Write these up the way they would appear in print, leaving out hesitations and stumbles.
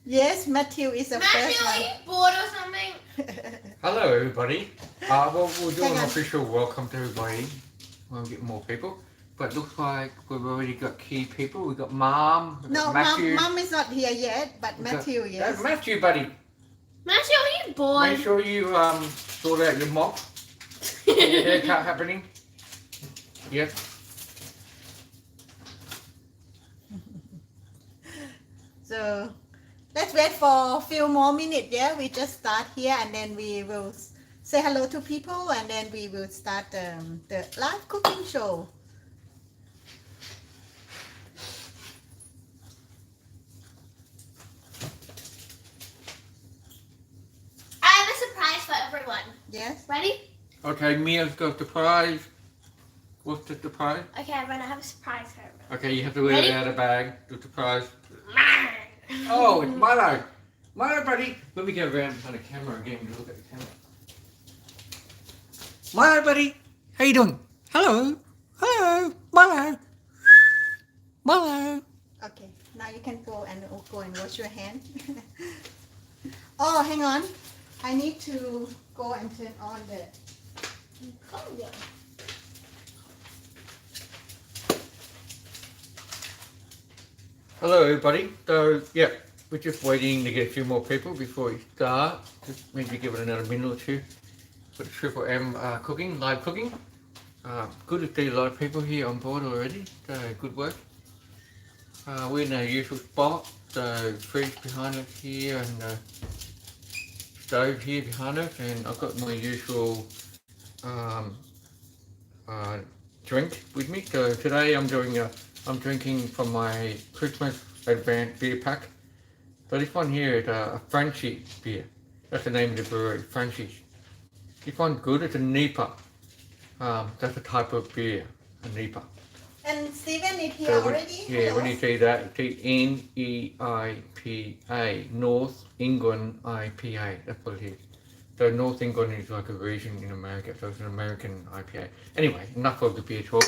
Yes, Matthew is the Matthew, first are one. you bored or something? Hello, everybody. We'll do an official welcome to everybody. We'll get more people. But looks like we've already got key people. We've got Mom, we've got No, Matthew. Mom is not here yet, but We've got- Matthew, yes. Matthew, buddy. Matthew, are you bored? Make sure you sort out your mop. Get your haircut happening. Yes. So let's wait for a few more minutes. Yeah, we just start here and then we will say hello to people and then we will start the live cooking show. I have a surprise for everyone. Yes. Ready? Okay, Mia's got the prize. What's the prize? Okay, everyone, I have a surprise for everyone. Okay, you have to wear Ready? it out of the bag. What's the prize? Oh, it's Milo. Milo, buddy. Let me go around on the camera again to look at the camera. Milo, buddy. How you doing? Hello. Hello. Milo. Milo. Okay. Now you can go and wash your hand. Oh, hang on. I need to go and turn on the. Hello, everybody. So, yeah, we're just waiting to get a few more people before we start. Just maybe give it another minute or two for the Triple M cooking, live cooking. Good to see a lot of people here on board already. So, good work. We're in our usual spot. So, fridge behind us here and stove here behind us. And I've got my usual drink with me. So, today I'm drinking from my Christmas Advance beer pack. So this one here is a Frenchie beer. That's the name of the brewery, Frenchie's. This one's good, it's a NEPA. That's a type of beer, a NEPA. And Steven is here So already. yeah, Hello. when you see that, it's NEIPA, North England IPA, that's what it is. So North England is like a region in America, so it's an American IPA. Anyway, enough of the beer talk.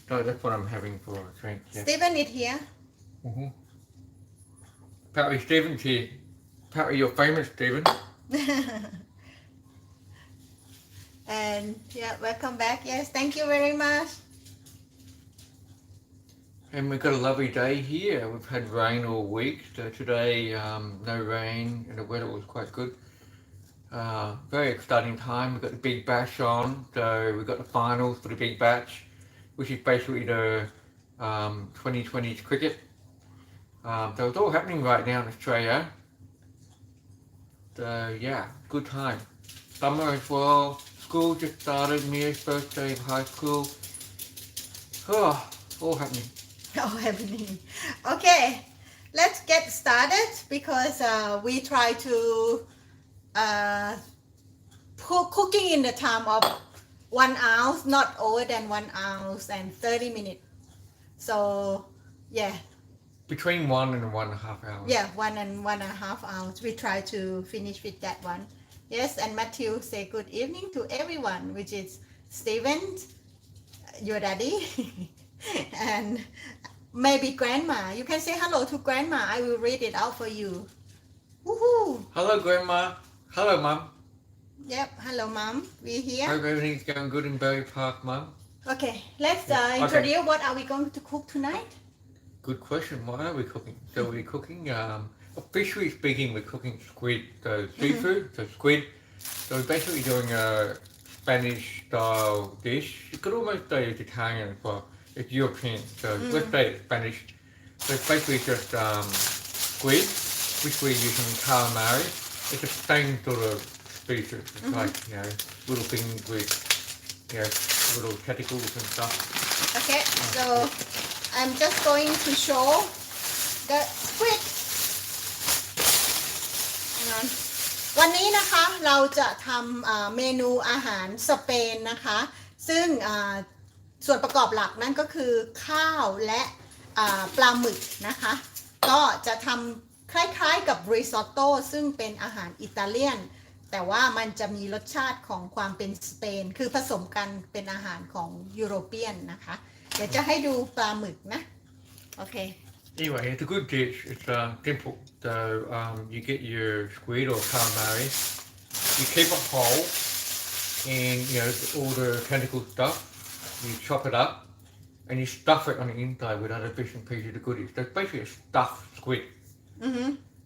So that's what I'm having for a drink. Yeah. Steven is here. Apparently Stephen's here. Apparently you're famous, Stephen. And yeah, welcome back. Yes, thank you very much. And we've got a lovely day here. We've had rain all week. So today, no rain and the weather was quite good. Very exciting time. We've got the Big Bash on. So we've got the finals for the Big Bash, which is basically the 2020 cricket. So it's all happening right now in Australia. So yeah, good time. Summer as well. School just started. Mia's first day of high school. Oh, all happening. Oh, happening. Okay, let's get started because we try to cooking in the time of 1 hour, not over than 1 hour and 30 minutes. So yeah. Between 1 and 1.5 hours. Yeah, 1 and 1.5 hours. We try to finish with that one. Yes, and Matthew say good evening to everyone, which is Steven, your daddy, and maybe grandma. You can say hello to grandma. I will read it out for you. Woohoo! Hello, Grandma. Hello, Mum. Yep, hello mom. We here. Hope everything's going good in Berry Park, Mum. Okay, let's Okay. introduce what are we going to cook tonight? Good question. What are we cooking? So we're cooking, officially speaking, we're cooking squid. So seafood, so squid. So we're basically doing a Spanish style dish. You could almost say it's Italian as well. It's European, so let's say it's Spanish. So it's basically just squid, which we're using calamari. It's the same sort of species. It's like, you know, little things with, you know, little tentacles and stuff. Okay, so I'm just going to show the squid. Hang on. วันนี้นะคะเราจะทำเมนูอาหารสเปนนะคะ ซึ่งส่วนประกอบหลักนั่นก็คือข้าวและปลาหมึกนะคะ ก็จะทำคล้ายๆกับริซอตโต้ซึ่งเป็นอาหารอิตาเลียน แต่ว่ามันจะมีรสชาติของความเป็นสเปนคือผสมกันเป็นอาหารของยุโรเปียนนะคะ เดี๋ยวจะให้ดูปลาหมึกนะ โอเค Anyway, it's a good dish. It's simple. So you get your squid or calamari. You keep it whole, and all the tentacle stuff. You chop it up, and you stuff it on the inside with other bits and pieces of goodies. So it's basically a stuffed squid,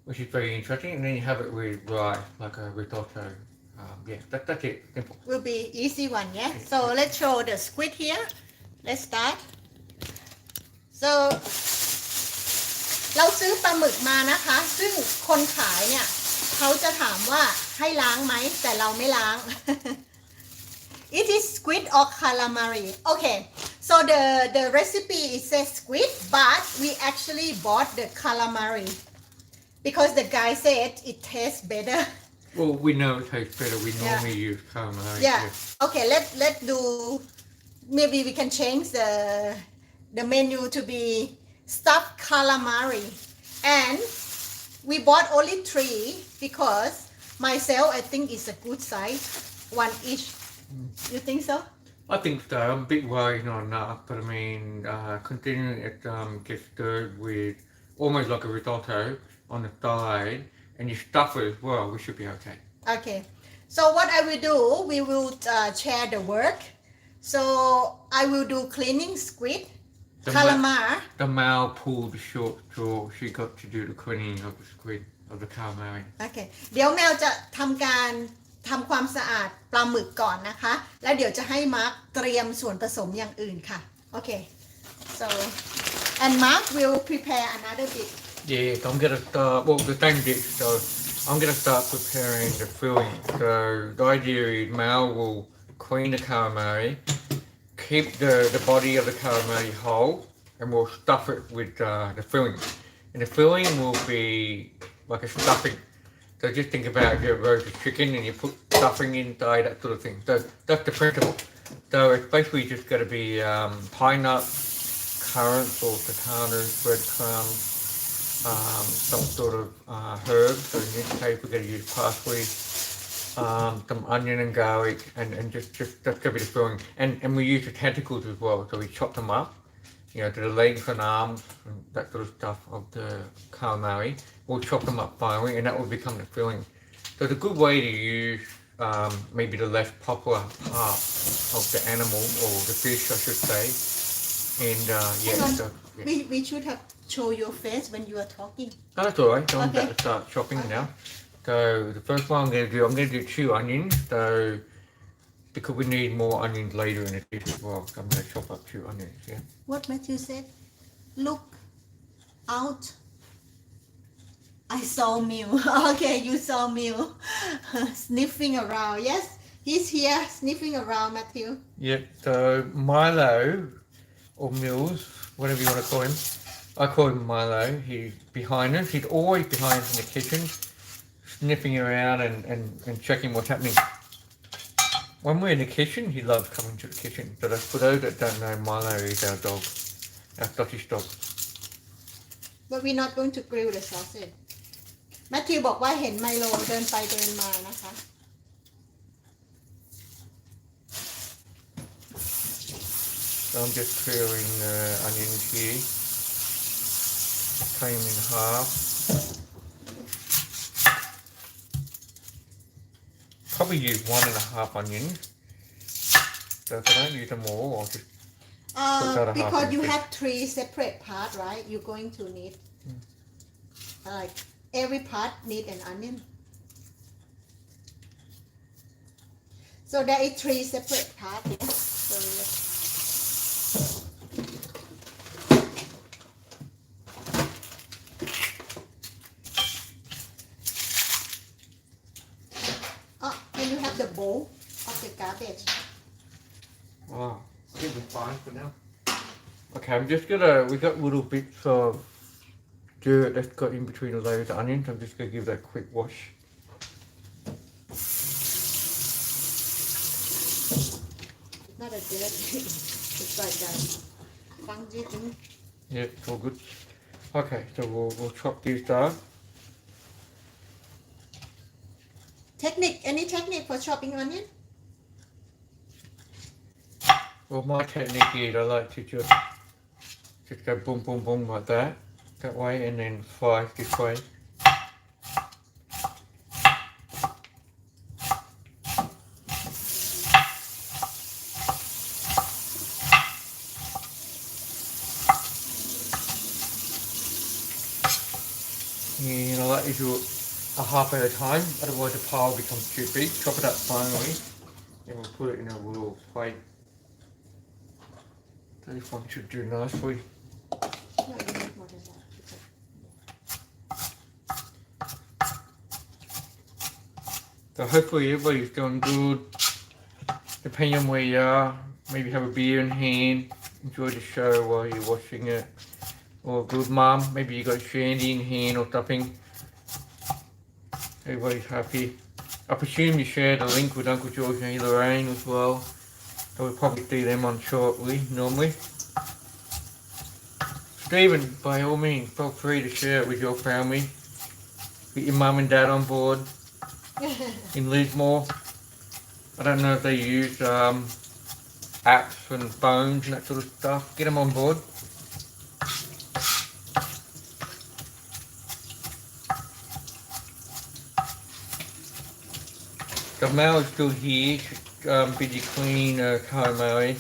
which is very interesting. And then you have it with rice, like a risotto. That's it. Simple. Will be easy one, yeah. So let's show the squid here. Let's start. So เราซื้อปลาหมึกมานะคะ ซึ่งคนขายเนี่ยเขาจะถามว่าให้ล้างไหมแต่เราไม่ล้าง It is squid or calamari. Okay, so the recipe it says squid, but we actually bought the calamari because the guy said it tastes better. Well, we know it tastes better. We normally use calamari. Yeah. Okay, let's do. Maybe we can change the menu to be stuffed calamari, and we bought only 3 because myself I think is a good size, 1 each. You think so? I think so. I'm a bit worried not enough, but I mean, considering it gets stirred with almost like a risotto on the side, and you stuff it as well, we should be okay. Okay. So what I will do, we will share the work. So I will do cleaning squid, calamar. The Maew pulled the short straw. She got to do the cleaning of the squid, of the calamari. โอเค เดี๋ยวแมวจะทำความสะอาดปลาหมึกก่อนนะคะ แล้วเดี๋ยวจะให้มาร์คเตรียมส่วนผสมอย่างอื่นค่ะ โอเค so and Mark will prepare another bit. Yeah, so I'm gonna start. Well, the same dish. So I'm gonna start preparing the filling. So the idea is Maew will clean the calamari, keep the body of the calamari whole, and we'll stuff it with the filling. And the filling will be like a stuffing. So just think about if you roast a chicken and you put stuffing inside, that sort of thing. So that's the principle. So it's basically just got to be pine nuts, currants or sultanas, breadcrumbs, some sort of herbs. So in this case we're going to use parsley, some onion and garlic, and just that's going to be the filling. And we use the tentacles as well. So we chop them up, to the legs and arms and that sort of stuff of the calamari. We'll chop them up finely, and that will become the filling. So it's a good way to use maybe the less popular part of the animal or the fish, I should say. And Hang on. so We should have show your face when you are talking. oh, that's all right. So I'm Okay. about to start chopping now. So the first one I'm going to do 2 onions. So because we need more onions later in the dish as well, so I'm going to chop up 2 onions. Yeah. What Matthew said? Look out. I saw Mew. Okay, you saw Mew sniffing around. Yes, he's here sniffing around, Matthew. Yep. So Milo or Mills, whatever you want to call him. I call him Milo. He's behind us. He's always behind us in the kitchen, sniffing around and checking what's happening. When we're in the kitchen, he loves coming to the kitchen. So that's for those that don't know, Milo is our dog, our Scottish dog. But we're not going to grill the sausage. Matthew บอกว่าเห็นไมโลเดินไปเดินมานะคะ So I'm just clearing the onions here. Cut them in half. Probably use 1.5 onions. So if I don't use them all, I'll just put that a half because you instead. have 3 separate parts, right? You're going to need like every part need an onion. So there is 3 separate parts. Yeah? So can you have the bowl of the garbage? Oh, I think we're fine for now. Okay, I'm just we got little bits of dirt that's got in between the layers of onions. I'm just gonna give that a quick wash. Not a dirt. It's like a funky thing. Yeah, it's all good. Okay, so we'll chop these down. Technique, any technique for chopping onion? Well, my technique is I like to just go boom, boom, boom like that. that way and then fry this way. And I'll let you do it a half at a time, otherwise the pile becomes too big. Chop it up finely, and we'll put it in a little plate. This one should do nicely. No, you need more than that. So hopefully everybody's doing good. Depending on where you are, maybe have a beer in hand, enjoy the show while you're watching it. Or good mum, maybe you got shandy in hand or something. Everybody's happy. I presume you share the link with Uncle George and Lorraine as well. So we'll probably see them on shortly, normally. Stephen, by all means, feel free to share it with your family. Get your mum and dad on board in Lismore. I don't know if they use apps and phones and that sort of stuff. Get them on board. So Maew is still here, busy cleaning calamari.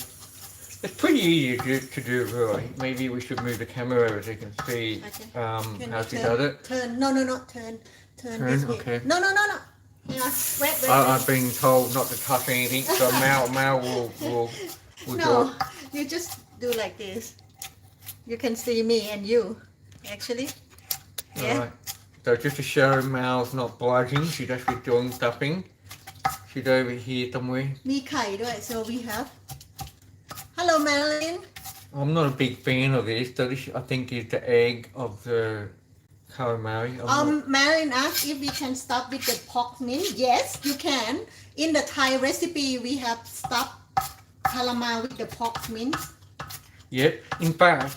It's pretty easy to do really. Maybe we should move the camera over so you can see Can how you she does it. Turn. No, turn. Turn this way. Okay. No. Hang on. Wait. I've been told not to touch anything, so Maew will do No, it. you just do like this. You can see me and you, actually. Yeah. Alright. So just to show Maew's not bludging, she's actually doing stuffing. She's over here somewhere. มีไข่ด้วย so we have Hello Marilyn I'm not a big fan of this. So this, I think, is the egg of the calamari. Marilyn asked if we can stop with the pork mint. Yes, you can. In the Thai recipe, we have stuffed calamari with the pork mint. Yeah, in fact,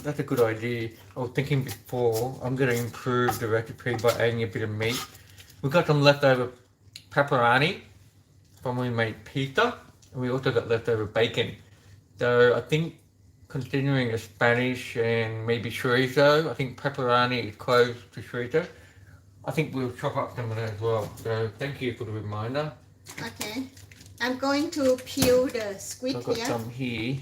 that's a good idea. I was thinking before, I'm going to improve the recipe by adding a bit of meat. We've got some leftover pepperoni from when we made pizza, and we also got leftover bacon. So I think, considering a Spanish and maybe chorizo, I think pepperoni is close to chorizo. I think we'll chop up some of that as well. So thank you for the reminder. Okay. I'm going to peel the squid I've got here. some here.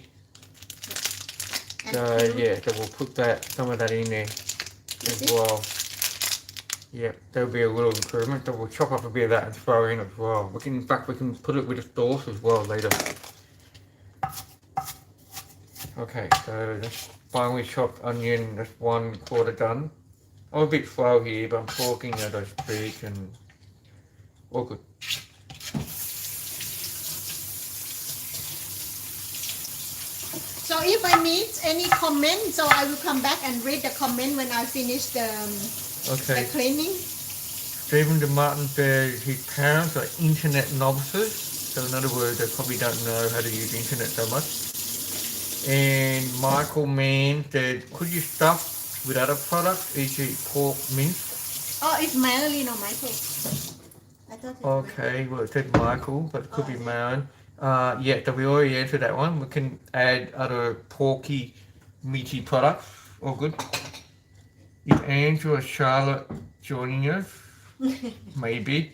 And So peel. yeah, so we'll put some of that in there as it? well. Yeah, there'll be a little improvement. So we'll chop up a bit of that and throw in as well. In fact, we can put it with the sauce as well later. Okay, so that's finely chopped onion. That's 1/4 done. I'm a bit slow here, but I'm talking as I speak and all good. So if I miss any comment, so I will come back and read the comment when I finish the Okay. cleaning. Stephen DeMartin says his parents are internet novices. So in other words, they probably don't know how to use internet so much. And Michael Mann said, could you stuff with other products, e.g. pork mince? Oh, it's Marilyn or Michael. I thought it was Okay, well it said Michael, but it could be okay. Marin. Yeah, so we already answered that one. We can add other porky, meaty products. All good. Is Andrew or Charlotte joining us? Maybe.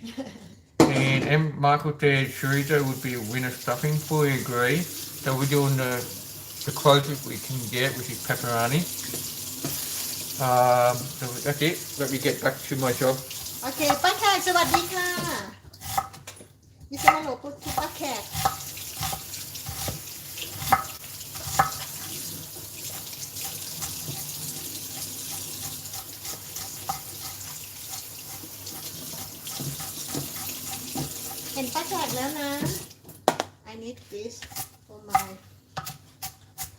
And Michael said chorizo would be a winner stuffing. Fully agree. So we're doing the closest we can get, which is pepperoni. So that's it. Let me get back to my job. โอเคป้าแขกสวัสดีค่ะยิสมาโหลปุ๊บทุกป้าแขกเห็นป้าแขกแล้วนะ I need this for my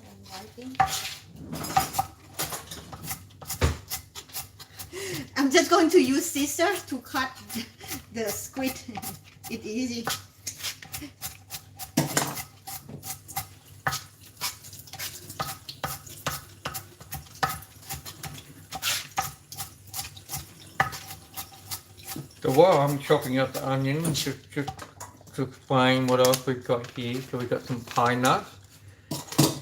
handwriting I'm just going to use scissors to cut the squid. It's easy. So while I'm chopping up the onions, just to explain what else we've got here. So we've got some pine nuts.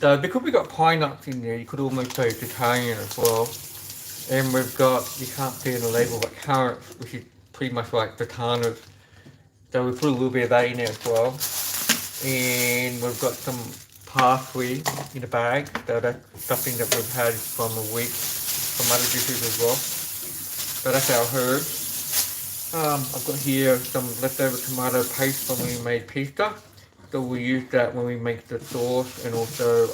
So because we've got pine nuts in there, you could almost say it's Italian as well. And we've got, you can't see in the label, but currants, which is pretty much like bananas. So we put a little bit of that in there as well. And we've got some parsley in a bag. So that's stuffing that we've had from a week from other dishes as well. So that's our herbs. I've got here some leftover tomato paste from when we made pizza. So we'll use that when we make the sauce and also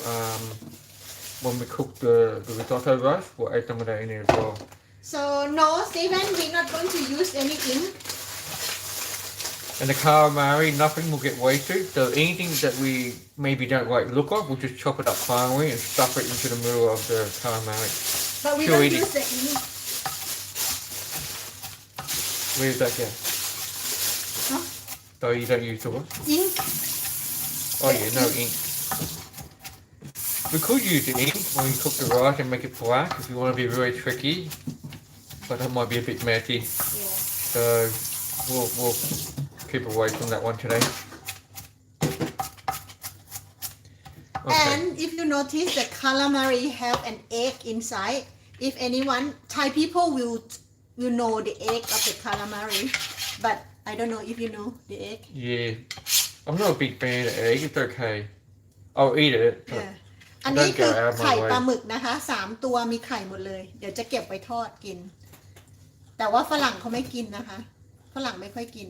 when we cook the risotto rice, we'll add some of that in there as well. So no, Steven, we're not going to use any ink. And the calamari, nothing will get wasted. So anything that we maybe don't like the look of, we'll just chop it up finely and stuff it into the middle of the calamari. But we Sure, don't eat it. use the ink. Where's that go? Huh? So you don't use the what? Ink. Oh yeah, no ink. We could use the ink when we cook the rice and make it black if you want to be really tricky. But that might be a bit messy. Yeah. So we'll keep away from that one today. Okay. And if you notice, the calamari have an egg inside. If anyone, Thai people will know the egg of the calamari, but I don't know if you know the egg. Yeah. I'm not a big fan of egg. It's okay. I'll eat it. But Yeah. อันนี้คือ Don't go out of my ไข่ way. ปลาหมึกนะคะ3 ตัวมีไข่หมดเลย เดี๋ยวจะเก็บไว้ทอดกิน แต่ว่าฝรั่งเขาไม่กินนะคะ ฝรั่งไม่ค่อยกิน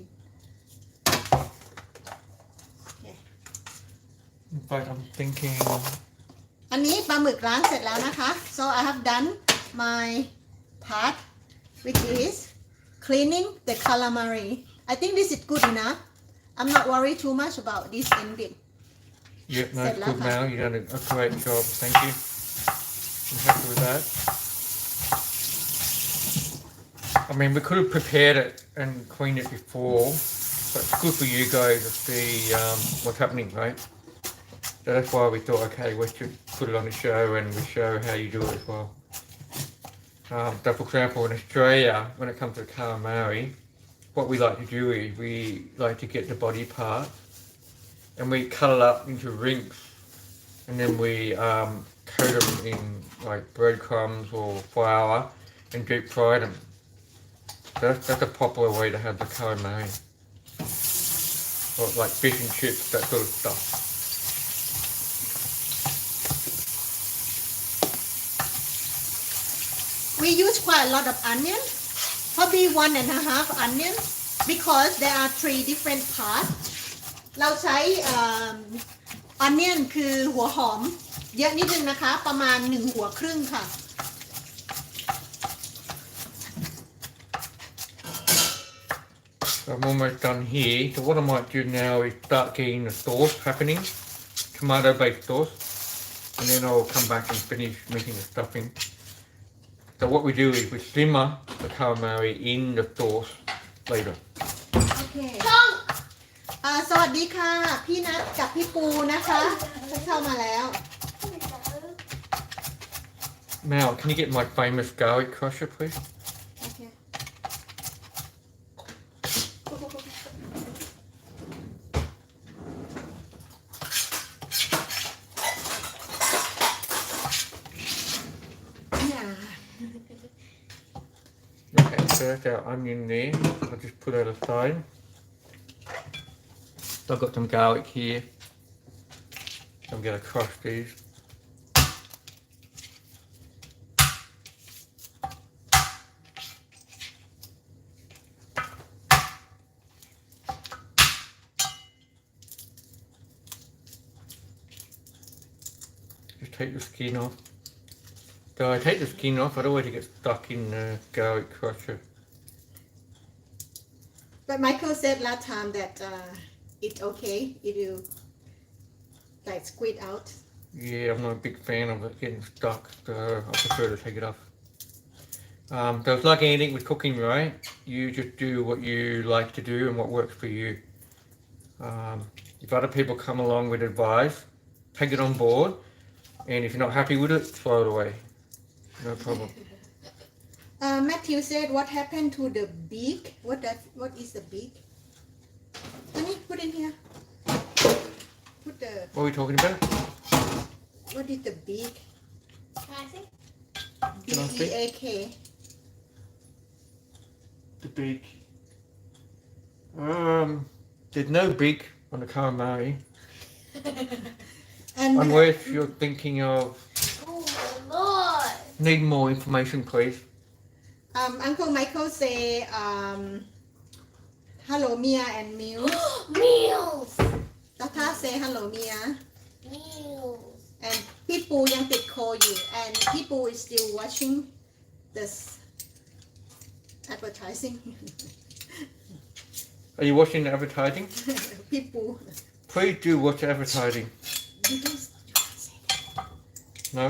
But I'm thinking. อันนี้ปลาหมึกล้างเสร็จแล้วนะคะ so I have done my part which is cleaning the calamari I think this is good enough I'm not worried too much about this ending Yep, no, Set good up. now. You've done a great job. Thank you. I'm happy with that. I mean, we could have prepared it and cleaned it before, but it's good for you guys to see what's happening, right? So that's why we thought, okay, we should put it on the show and we show how you do it as well. So for example, in Australia, when it comes to calamari, what we like to do is we like to get the body part and we cut it up into rings and then we coat them in like breadcrumbs or flour and deep fry them. That's a popular way to have the calamari. Or like fish and chips, that sort of stuff. we use quite a lot of onion probably 1.5 onion because there are 3 different parts เราใช้ onion คือหัวหอมเยอะนิดนึงนะคะประมาณ1 หัวครึ่งค่ะ So I'm almost done here. So what I might do now is start getting the sauce happening, tomato-based sauce, and then I'll come back and finish making the stuffing. So what we do is we simmer the calamari in the sauce later. โอเค Chunk! สวัสดีค่ะ พี่นัทกับพี่ปูนะคะเข้ามาแล้ว Now, can you get my famous garlic crusher, please? โอเค Okay, so that's our onion there. I'll just put that aside. So I've got some garlic here. I'm going to crush these. Just take the skin off. So I take the skin off, I don't want it to get stuck in the garlic crusher. But Michael said last time that it's okay if you like squeeze out. Yeah, I'm not a big fan of it getting stuck, so I prefer to take it off. So it's like anything with cooking, right? You just do what you like to do and what works for you. If other people come along with advice, take it on board, and if you're not happy with it, throw it away. No problem. Matthew said, "What happened to the beak? What is the beak? Honey, put in here. Put the. What are we talking about? What is the beak? Can I see? Can I see? BEAK. The beak. There's no beak on the calamari, And unless you're thinking of. Oh my lord. Need more information, please. Uncle Michael say hello Mia and Mew. Meals. Tata say hello Mia. Meals. And พี่ปูยังติดโคอยู่ and พี่ปู is still watching this advertising. Are you watching the advertising? พี่ปู Please do watch advertising. you can't say that. No?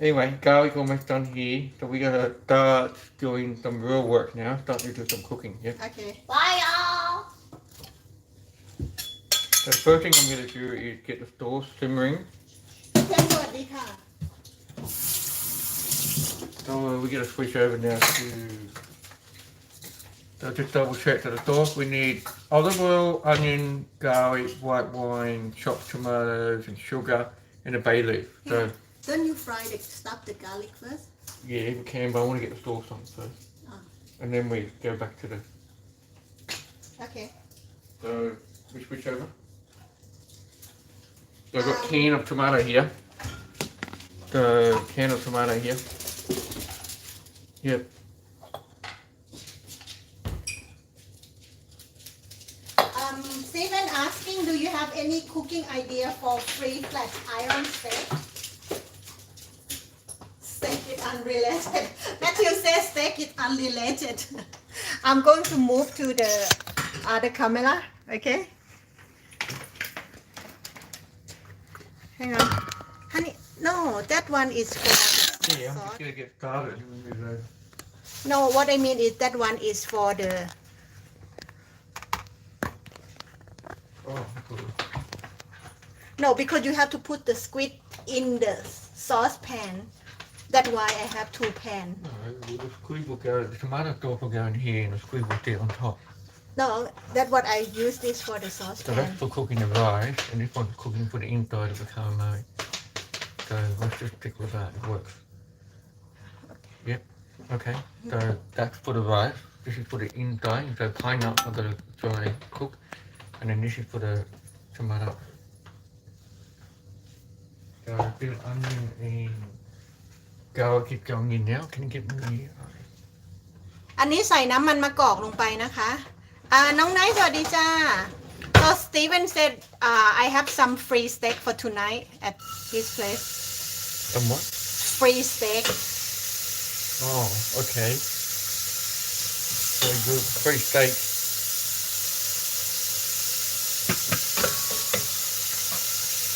Anyway, garlic almost done here, so we gotta start doing some real work now. Start to do some cooking, yeah? Okay. Bye, y'all. The first thing I'm gonna do is get the sauce simmering. เพื่อนสวัสดีค่ะ So we gotta switch over now to. So just double check that the sauce we need olive oil, onion, garlic, white wine, chopped tomatoes, and sugar, and a bay leaf. So Don't you fry the stuff the garlic first? yeah, we can, but I want to get the sauce on first, and then we go back to the. Okay. So we switch over. So I've got a can of tomato here. The can of tomato here. Yep. Stephen asking, do you have any cooking idea for free flat iron steak? Steak is unrelated. Matthew says steak is unrelated. I'm going to move to the other camera, okay? Hang on. Honey, no, that one is for the Yeah, I'm sauce. just gonna get started. No, what I mean is that one is for the Oh, cool. no, because you have to put the squid in the saucepan. That's why I have two pans. No, the squid will go. The tomato sauce will go in here, and the squid will sit on top. No, that's what I use this for the So that's saucepan. for cooking the rice, and this one's cooking for the inside of the calamari. So let's just stick with that. It works. Yep. Okay. So that's for the rice. This is for the inside. So pineapple I'm gonna try and cook, and then this is for the tomato. So a bit of onion and garlic is going in now. Can you get me? อันนี้ใส่น้ำมันมะกอกลงไปนะคะน้องไนท์สวัสดีจ้า So Steven said I have some free steak for tonight at his place. Some what? Free steak. Oh, okay. Very good. Free steak.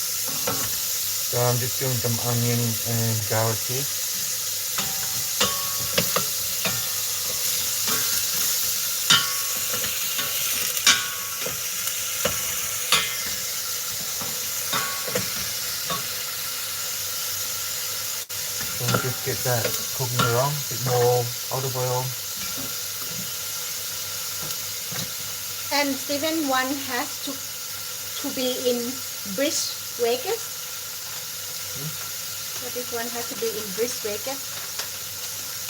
So I'm just doing some onion and garlic here. So I'll just get that cooking along, a bit more olive oil. And Steven one has to be in Bridge Vegas. So this one has to be in Bridge Vegas.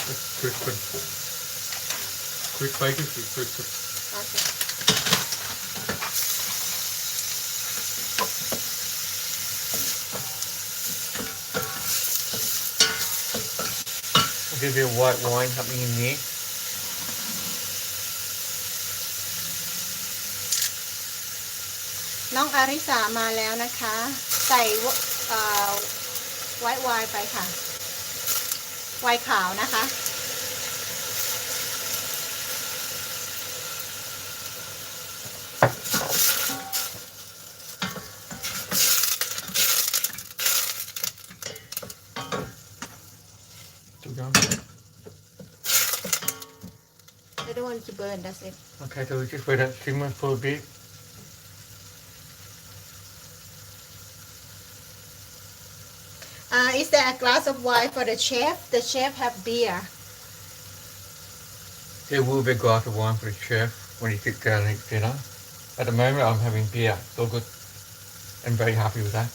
That's quick, quick. Quick bacon, quick. Okay. I'll give you a white wine happening in there. น้องอาริสามาแล้วนะคะ ใส่ไวท์ไวน์ไปค่ะ ไวน์ขาวนะคะ Still going? I don't want to burn, that's it. Okay, so we just wait that simmer for a bit. Is there a glass of wine for the chef? The chef have beer. There will be a glass of wine for the chef when he sits down and eats dinner. At the moment, I'm having beer. It's all good. I'm very happy with that.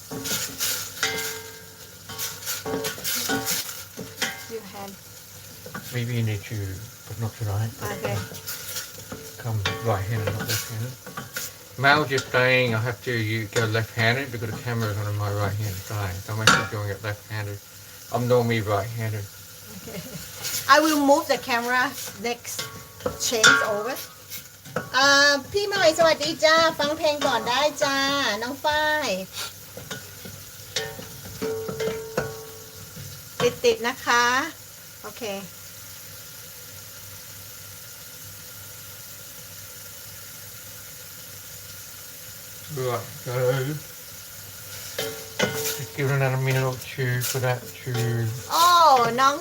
Maybe you need to, but not tonight. โอเค Come right-handed, not left-handed. Maew just saying I have to go left-handed because the camera is on my right-hand side. So I'm actually doing it left-handed. I'm normally right-handed. I will move the camera next change over พี่หน่อยสวัสดีจ้าฟังเพลงก่อนได้จ้าน้องฝ้ายติดนะคะโอเค Right, so just give it another minute or two for that to โอ้น้อง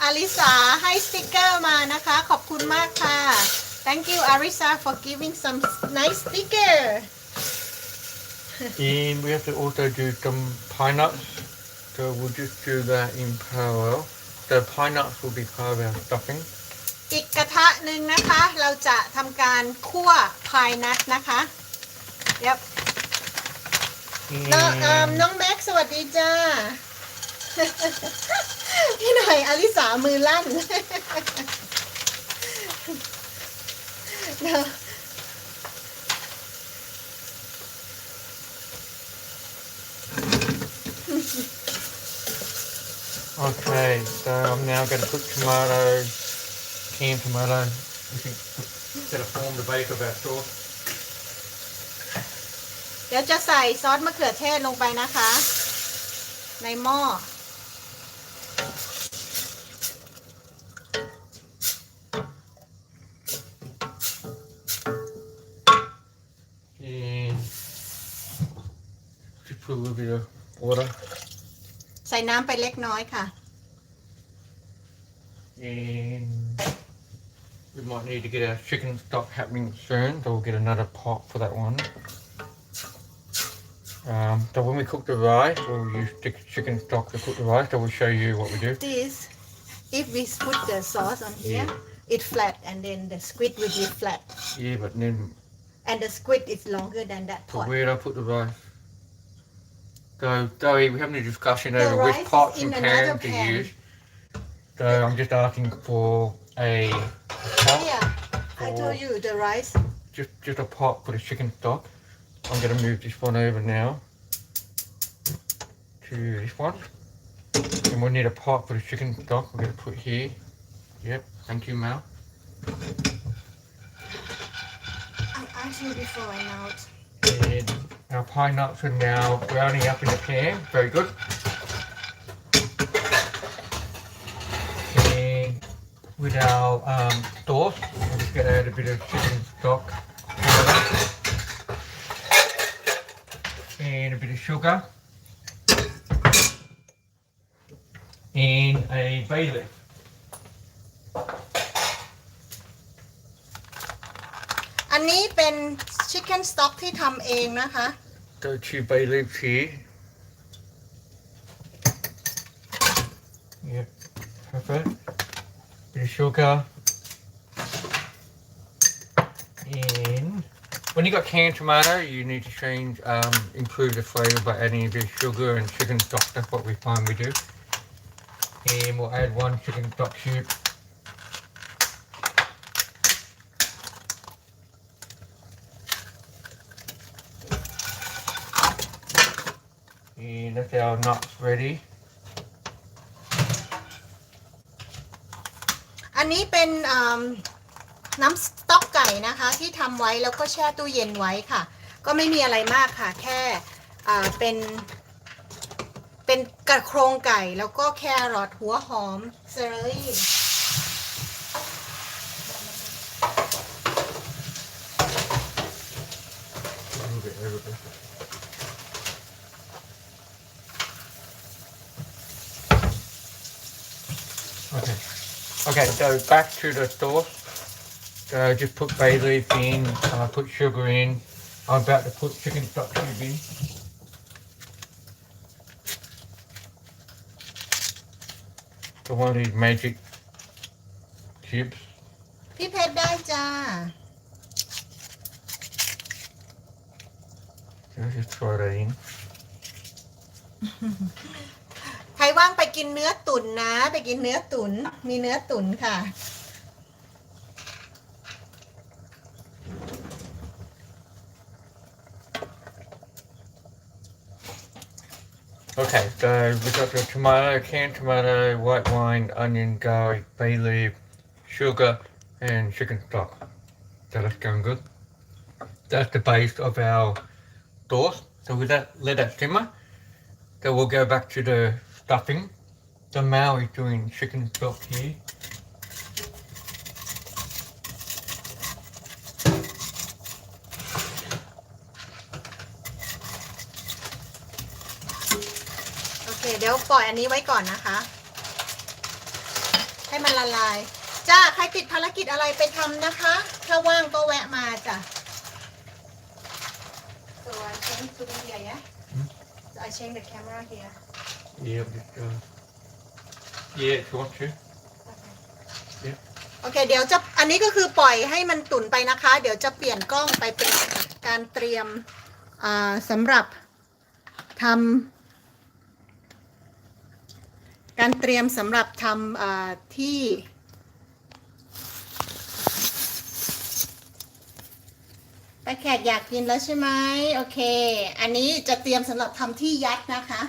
อาริสาให้สติกเกอร์มานะคะขอบคุณมากค่ะ Thank you Arisa for giving some nice sticker and we have to also do some pine nuts. So we'll just do that in parallel. So pine nuts will be part of our stuffing. อีกกระทะหนึ่งนะคะเราจะทำการคั่วพายนัทนะคะยับน้องแม็กสวัสดีจ้า พี่หน่อยอลิสามือลั่น Okay, so I'm now going to put tomatoes, canned tomatoes, that'll form the base of our sauce. เดี๋ยวจะใส่ซอสมะเขือเทศลงไปนะคะ ในหม้อ And just put a little bit of water. ใส่น้ำไปเล็กน้อยค่ะ And we might need to get our chicken stock happening soon, so we'll get another pot for that one. So when we cook the rice, we'll use chicken stock to cook the rice, so we'll show you what we do. This if we put the sauce on here it flat and then the squid will be flat Yeah, but then and the squid is longer than that so pot where do I put the rice? So, Zoe, we're having a discussion The over which rice pots is and in another pans to pan. use. So I'm just asking for a pot, Yeah I told you the rice just a pot for the chicken stock. I'm going to move this one over now to this one. And we'll need a pot for the chicken stock. We're going to put here. Yep, thank you, Mal. I asked you before I know it And our pine nuts are now browning up in the pan. Very good. And with our sauce, we'll just get out a bit of chicken stock and a bit of sugar and a bay leaf. อันนี้เป็น chicken stock ที่ทำเองนะคะ So 2 bay leaves here. Yep, perfect. Bit of sugar. And when you got canned tomato, you need to change, improve the flavour by adding a bit of sugar and chicken stock. That's what we find we do. And we'll add 1 chicken stock cube. And that's our nuts ready. อันนี้เป็นน้ำสต๊อกไก่นะคะที่ทำไว้แล้วก็แช่ตู้เย็นไว้ค่ะ ก็ไม่มีอะไรมากค่ะ แค่เป็นกระโครงไก่แล้วก็แครอทหัวหอมเซอร์รี่ Move it over there. Okay, so back to the sauce. So just put bay leaf in, put sugar in. I'm about to put chicken stock cube in. So one of these magic cubes. พี่เพชรได้จ้า So just throw that in. ท รว่างไปกินเนื้อตุ๋นนะไปกินเนื้อตุ๋นมีเนื้อตุ๋นค่ะ Okay, so we've got the tomato, canned tomato, white wine, onion, garlic, bay leaf, sugar, and chicken stock. So that's going good. That's the base of our sauce. So with that, let that simmer. Then we'll go back to the stuffing. The Maew is doing chicken stock here. โอเคเดี๋ยวปล่อยอันนี้ไว้ก่อนนะคะ ให้มันละลายจ้าใครติดภารกิจอะไรไปทำนะคะ ถ้าว่างก็แวะมาจ้ะ So I change to the here yeah so I change the camera here Yeah, yeah, if you want to. โอเคเดี๋ยวจะอันนี้ก็คือปล่อยให้มันตุ๋นไปนะคะ เดี๋ยวจะเปลี่ยนกล้องไปเป็นการเตรียมสำหรับทำการเตรียมสำหรับทำที่ป้าแขกอยากกินแล้วใช่ไหมโอเคอันนี้จะเตรียมสำหรับทำที่ยัดนะคะ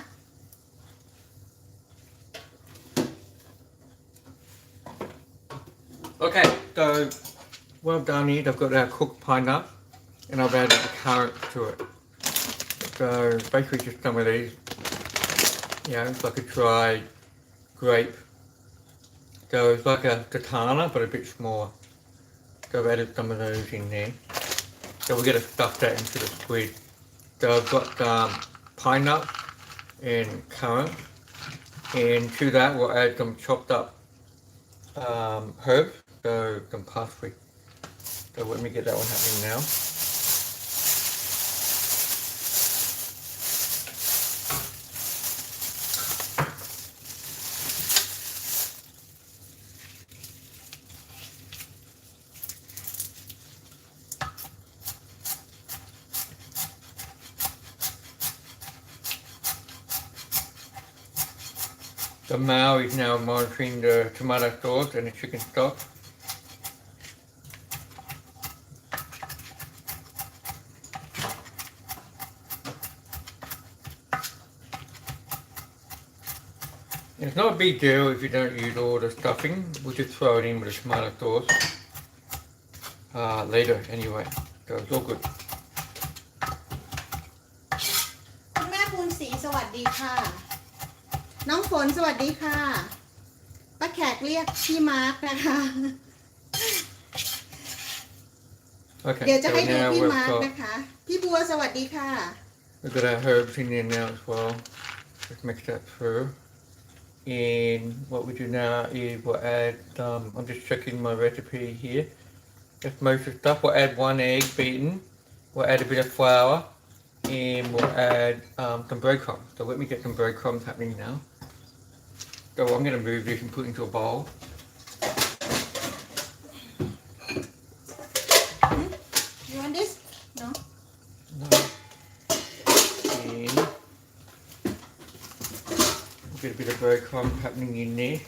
Okay, so what I've done is I've got our cooked pineapple and I've added the carrots to it. So basically just some of these, you know, it's like a dried grape. So it's like a katana but a bit smaller. So I've added some of those in there. So we're going to stuff that into the squid. So I've got pineapple and carrot, and to that we'll add some chopped up herbs, so some parsley. So let me get that one happening now. The Maew is now monitoring the tomato sauce and the chicken stock. It's not a big deal if you don't use all the stuffing. We'll just throw it in with the tomato sauce later anyway. So it's all good. คุณแม่ภูนศรีสวัสดีค่ะ น้องฝนสวัสดีค่ะป้าแขกเรียกพี่มาร์กนะคะ Okay, เดี๋ยวจะ so ให้ดู now พี่ we've มาร์ก got, นะคะ พี่บัวสวัสดีค่ะ we've got our herbs in there now as well. Let's mix that through. And what we do now is we'll add, I'm just checking my recipe here. That's most of the stuff. We'll add 1 egg beaten. We'll add a bit of flour. And we'll add some breadcrumbs. So let me get some breadcrumbs happening now. So I'm going to move this and put it into a bowl. You want this? No. No. And we'll get a bit of breadcrumbs happening in there.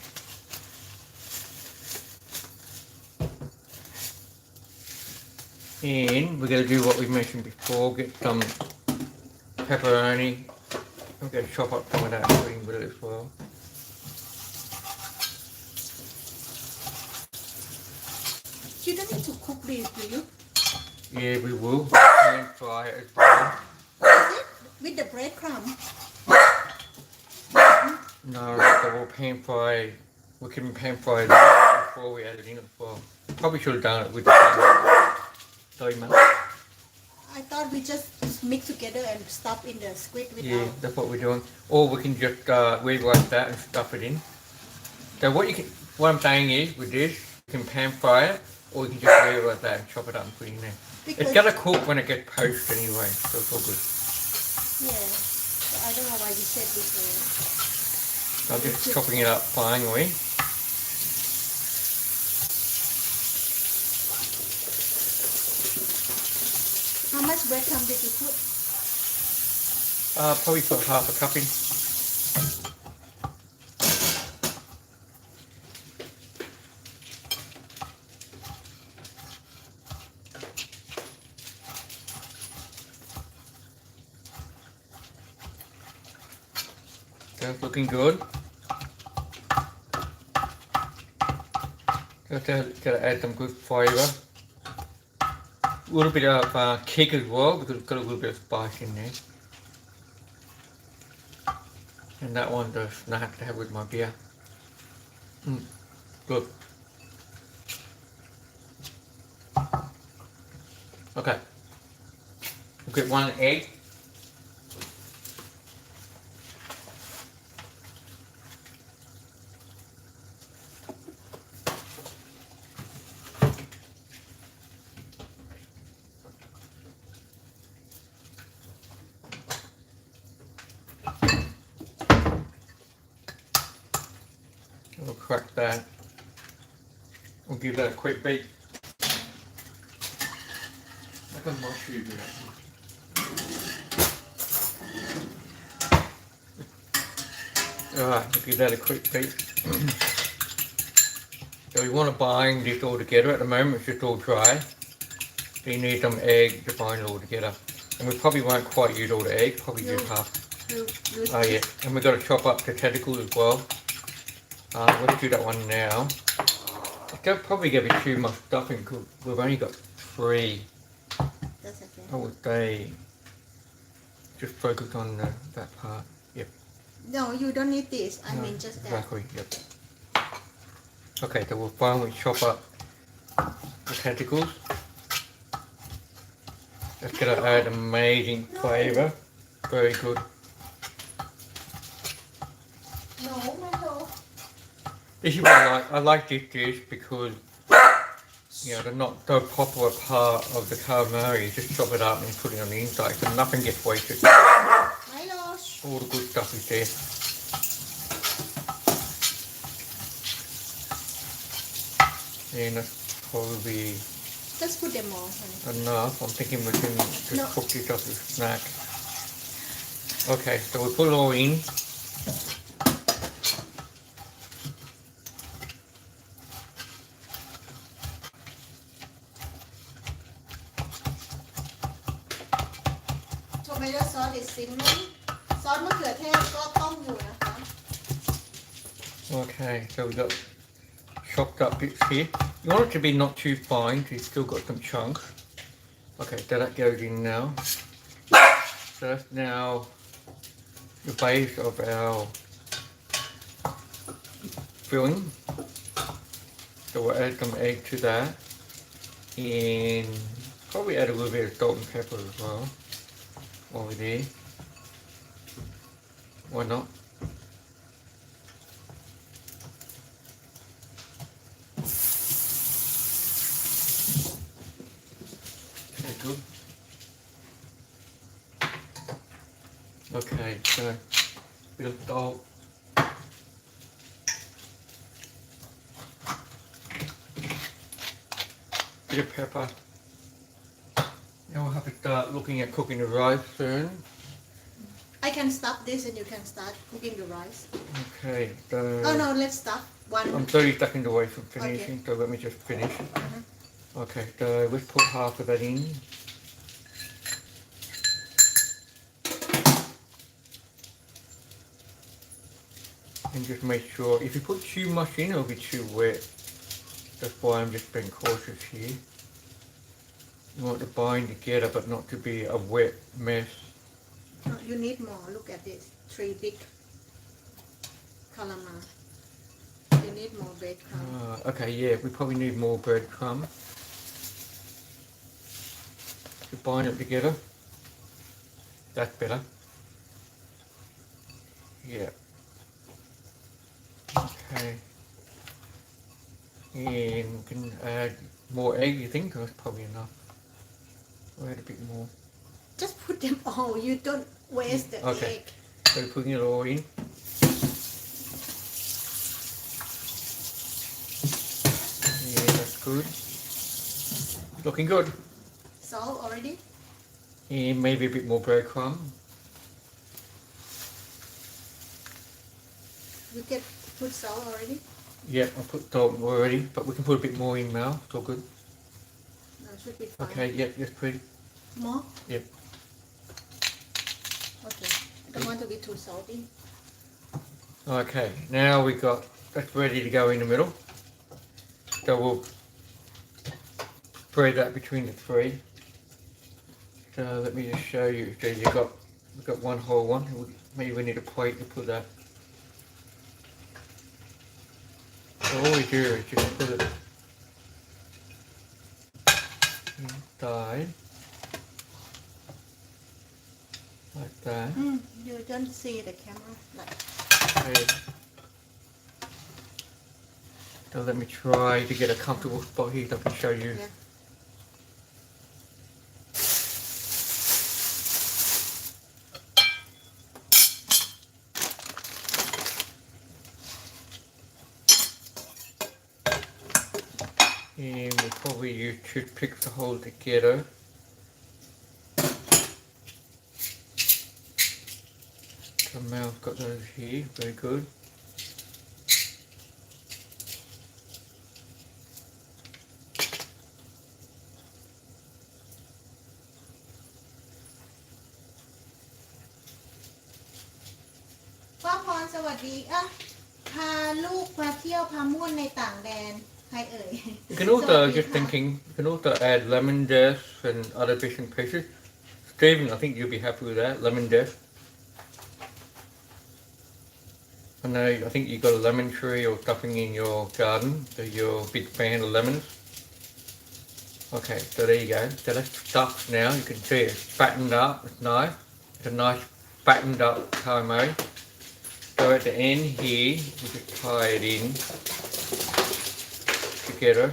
And we're going to do what we mentioned before, get some pepperoni. I'm going to chop up some of that and put in with it as well. You don't need to cook this, do you? Yeah, we will. Pan fry it as well. With the breadcrumb. No, so we'll pan fry. We can pan fry that before we add it in as well. Probably should have done it with the Sorry, man. I thought we just mix together and stuff in the squid Yeah, without. that's what we're doing. Or we can just leave like that and stuff it in. So what I'm saying is, with this, you can pan fry it, or you can just leave it like that and chop it up and put it in there. Because, It's gonna cook when it gets poached anyway, so it's all good. yeah. So I don't know why you said before. I'm just chopping it up finely. How much breadcrumb did you put? Probably put half a cup in. That's looking good. Just to add some good flavour. A little bit of kick as well because it's got a little bit of spice in there. And that one's a snack to have with my beer. Good. Okay. We'll get one egg. We'll crack that. We'll give that a quick beat. Like a mushroom. Alright, we'll give that a quick beat. So we want to bind this all together. At the moment it's just all dry. So you need some egg to bind it all together. And we probably won't quite use all the egg, probably use half. Oh yeah, and we've got to chop up the tentacles as well. Let's do that one now. It's probably going to be too much stuffing because we've only got 3. That's okay. I would say just focus on that part. Yep. No, you don't need this. I No, mean just that. exactly. Yep. Okay, so we'll finally chop up the tentacles. That's going to add amazing flavour. Very good. No, no. This is what I like. I like this dish because they're not so popular part of the calamari. You just chop it up and put it on the inside, so nothing gets wasted. Milo. All the good stuff is there. And that's probably Just put them all. Honey. enough. I'm thinking we can just No. cook this up as a snack. Okay, so we put it all in. Tomato sauce is simmering. ซอสมะเขือเทศก็ต้มอยู่นะคะ Okay, so we've got chopped up bits here. You want it to be not too fine, so you've still got some chunks. Okay, so that goes in now. So that's now the base of our filling. So we'll add some egg to that. And probably add a little bit of salt and pepper as well. While we're there. Why not? Okay, good. Okay, so bit of salt. Bit of pepper. Now we'll have to start looking at cooking the rice soon. I can stop this and you can start cooking the rice. Okay, so Oh no, let's stop. One. I'm 30 seconds away from finishing, so let me just finish. Okay, so let's put half of that in. And just make sure, if you put too much in, it'll be too wet. That's why I'm just being cautious here. You want to bind together, but not to be a wet mess. No, you need more. Look at this. 3 big calamari. You need more breadcrumbs. Okay, yeah, we probably need more breadcrumbs to bind it together. That's better. Yeah. Okay. And we can add more egg, you think? That's probably enough. We'll add a bit more. Just put them all. You don't waste the Okay. egg. So we're putting it all in. Yeah, that's good. Looking good. Salt already? And maybe a bit more breadcrumb. You can put salt already? Yeah, I put salt already, but we can put a bit more in now. It's all good. No, it should be fine. Okay, yeah, yes, please. More? Yep. Okay. I don't want to be too salty. Okay, now we got that's ready to go in the middle. So we'll spread that between the three. So let me just show you. So we've got one whole one. Maybe we need a plate to put that. So all we do is just put it inside like that. You don't see the camera. Like. Okay. So let me try to get a comfortable spot here so I can show you. Yeah. And we'll probably use toothpicks to hold it together. So Maew's got those here, very good. Pop พรสวัสดีอ่ะพาลูกมาเที่ยวพาม่วนในต่างแดนใครเอ่ย You can also, just thinking, you can also add lemon zest and other bits and pieces. Stephen, I think you'll be happy with that, lemon zest. I know, I think you've got a lemon tree or something in your garden, so you're a big fan of lemons. Okay, so there you go. So that's stuffed now. You can see it's fattened up. It's nice. It's a nice fattened up calamari. So at the end here, we just tie it in together.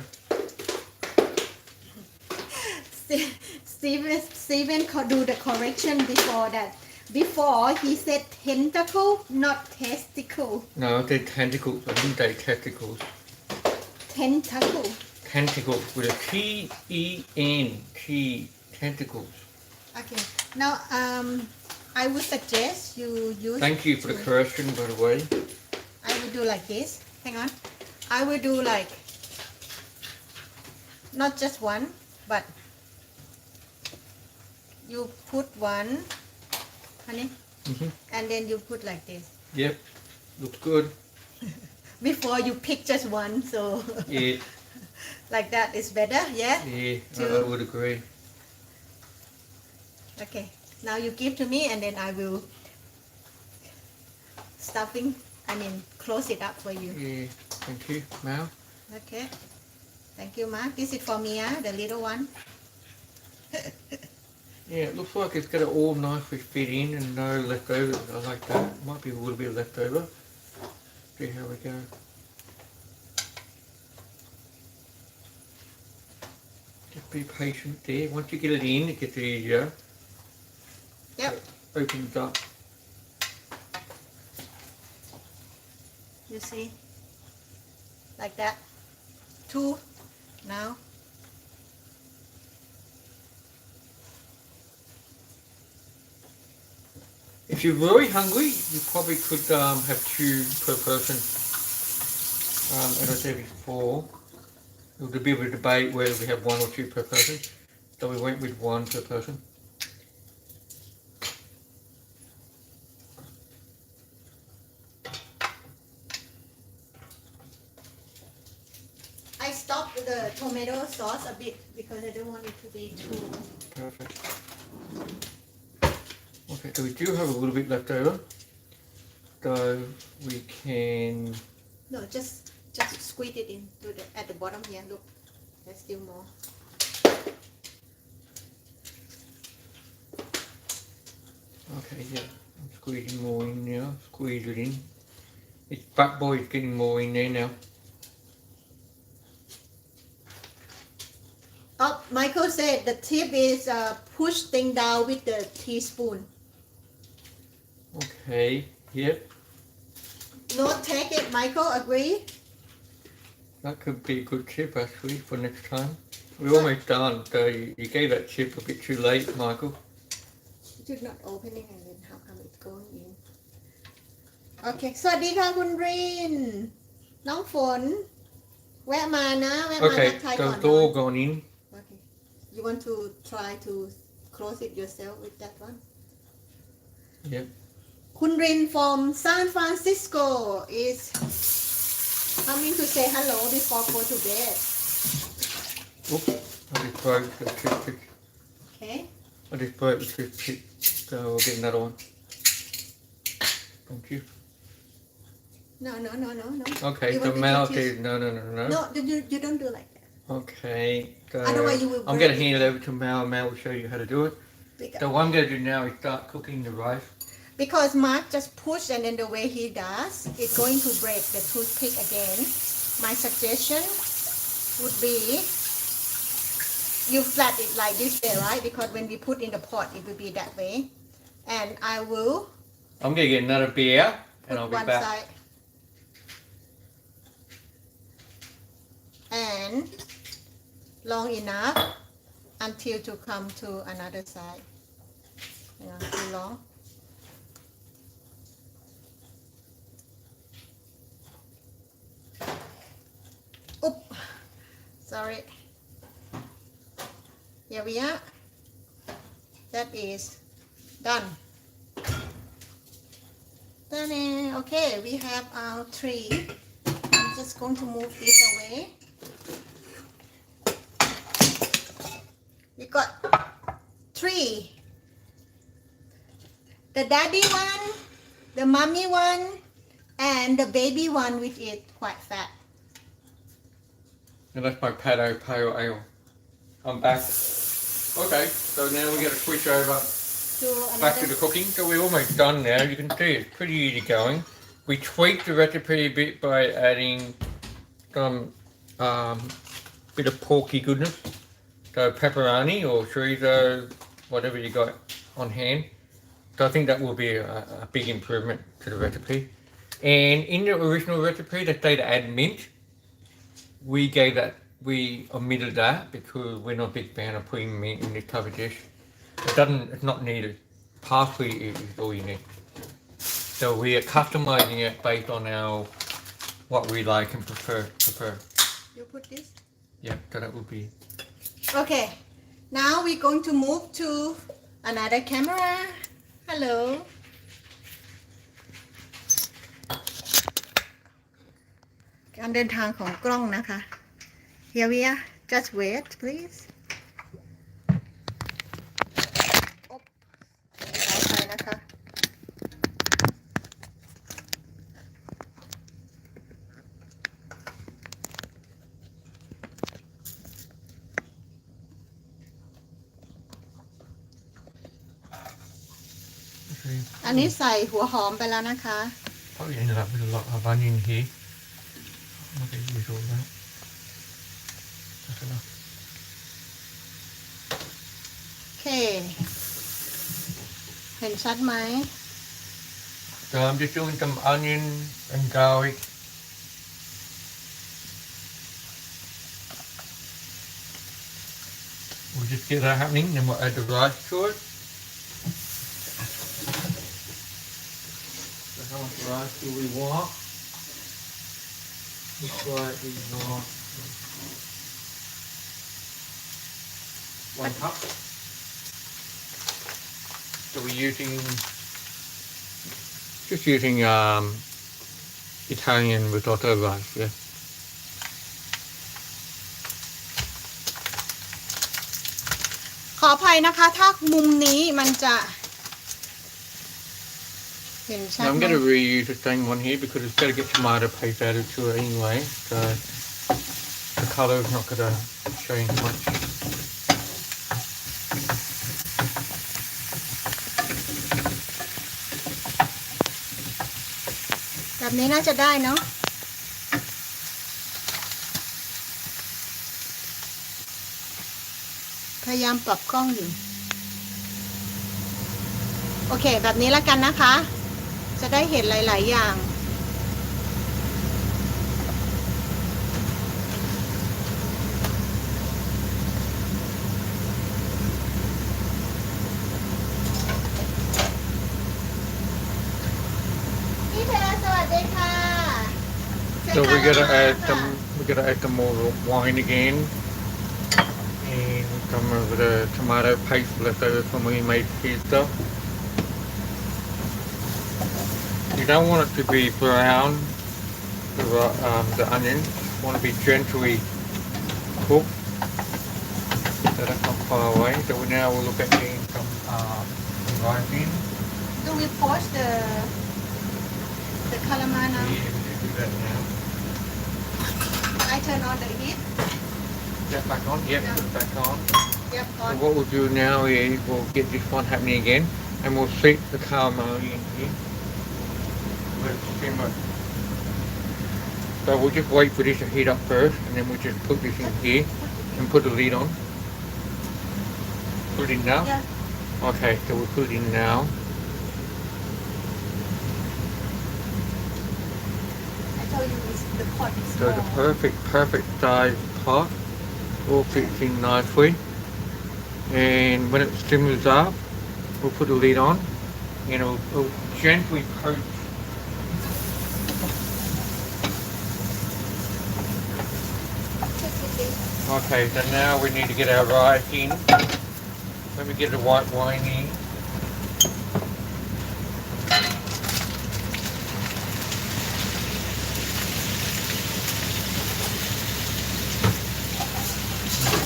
Steven do the correction before that. Before he said tentacle, not testicle. No, I said tentacles. I didn't say testicles. Tentacle. Tentacles with a T-E-N. T. Tentacles. Okay. Now, I would suggest you use. Thank you for the correction, by the way. I will do like this. Hang on. I will do like not just one, but you put one, honey, and then you put like this. Yep, looks good. Before you pick just one, so Yeah, like that is better, yeah? yeah, I would agree. Okay. Now you give to me and then I will close it up for you. Yeah, thank you, Maew. Okay. Thank you, Mark. This is for Mia, the little one. Yeah, it looks like it's got it all nicely fit in and no leftovers. I like that. Might be a little bit left over. See how we go. Just be patient there. Once you get it in, it gets easier. Yep. It opens up. You see? Like that. Two. Now. If you're very hungry, you probably could have two per person. As I said before, there was a bit of a debate whether we have one or two per person. So we went with one per person. I stopped the tomato sauce a bit because I don't want it to be too. Perfect. Okay, so we do have a little bit left over. So we can. No, just squeeze it in to the at the bottom here. Look, there's still more. Okay, yeah, I'm squeezing more in now. Squeeze it in. This fat boy is getting more in there now. Oh, Michael said the tip is push thing down with the teaspoon. Okay, yep. No, take it, Michael. Agree? That could be a good tip actually for next time. We're almost done, so you gave that tip a bit too late, Michael. You're not opening and then how come it's going in? Okay. สวัสดีค่ะคุณริน น้องฝน แวะมานะ แวะมาทั Okay, กทาย so ก่อน it's all gone in. Okay. You want to try to close it yourself with that one? Yep. คุณริน from San Francisco is coming to say hello before go to bed. Oops, I just broke the toothpick. Okay. I just broke the toothpick, so we'll get another one. Thank you. No. Okay, You so want me to Mel teach- says no. No, you don't do like that. Okay, so Otherwise you will I'm break going to it. hand it over to Mel. Mel will show you how to do it. So what I'm going to do now is start cooking the rice. Because Mark just pushed and then the way he does, it's going to break the toothpick again. My suggestion would be you flat it like this way, right? Because when we put in the pot, it will be that way. And I will I'm going to get another beer and put I'll be one back. side. And long enough until to come to another side. Too long. Oop. Sorry. Here we are. That is done. Done. Okay, we have our three. I'm just going to move this away. We got three. The daddy one, the mommy one, and the baby one with it quite fat. And that's my pado pale ale. I'm back. Okay, so now we're going to switch over To back to another. the cooking. So we're almost done now. You can see it's pretty easy going. We tweaked the recipe a bit by adding some bit of porky goodness. So pepperoni or chorizo, whatever you got on hand. So I think that will be a big improvement to the recipe. And in the original recipe, they say to add mint. We omitted that because we're not a big fan of putting mint in this type of dish. It's not needed. Parsley is all you need. So we are customizing it based on what we like and prefer. You put this. Yeah, so that would be. Okay. Now we're going to move to another camera. Hello. การเดินทางของกล้องนะคะ Here we are. Just wait, please. ขออภัยนะคะ อันนี้ใส่หัวหอมไปแล้วนะคะ Probably ended up with a lot of onion here. Not the usual amount. That's enough. โอเค เห็นชัดไหม So I'm just doing some onion and garlic. We'll just get that happening, then we'll add the rice to it. So how much rice do we want? Looks like we want 1 cup. So we're just using Italian risotto rice, yeah. ขออภัยนะคะ ถ้ามุมนี้มันจะเห็นชัด Now I'm ไหม going to reuse the same one here because it's got to get tomato paste added to it anyway, so the colour is not going to change much. แบบนี้น่าจะได้เนาะ พยายามปรับกล้องอยู่ โอเค แบบนี้แล้วกันนะคะ จะได้เห็นหลาย ๆ อย่าง พี่เธอสวัสดีค่ะ So we're going to add some more wine again, and some of the tomato paste left over from when we made pizza. You don't want it to be brown, the onion. You want to be gently cooked. So that's not far away. So now we'll look at getting some rice in. Do we poach the calamari now? Yeah, we should do that now. I turn on the heat. Is that back on? Yep, Yeah. put it back on. Yep, So on. what we'll do now is we'll get this one happening again, and we'll seat the calamari in here. Let's simmer. So we'll just wait for this to heat up first, and then we'll just put this in here and put the lid on. Put it in now? Yeah. Okay, so we'll put it in now. I told you the pot is So the small. perfect size pot all fits in nicely. And when it simmers up, we'll put the lid on and it'll gently poach. Okay, so now we need to get our rice in. Let me get the white wine in.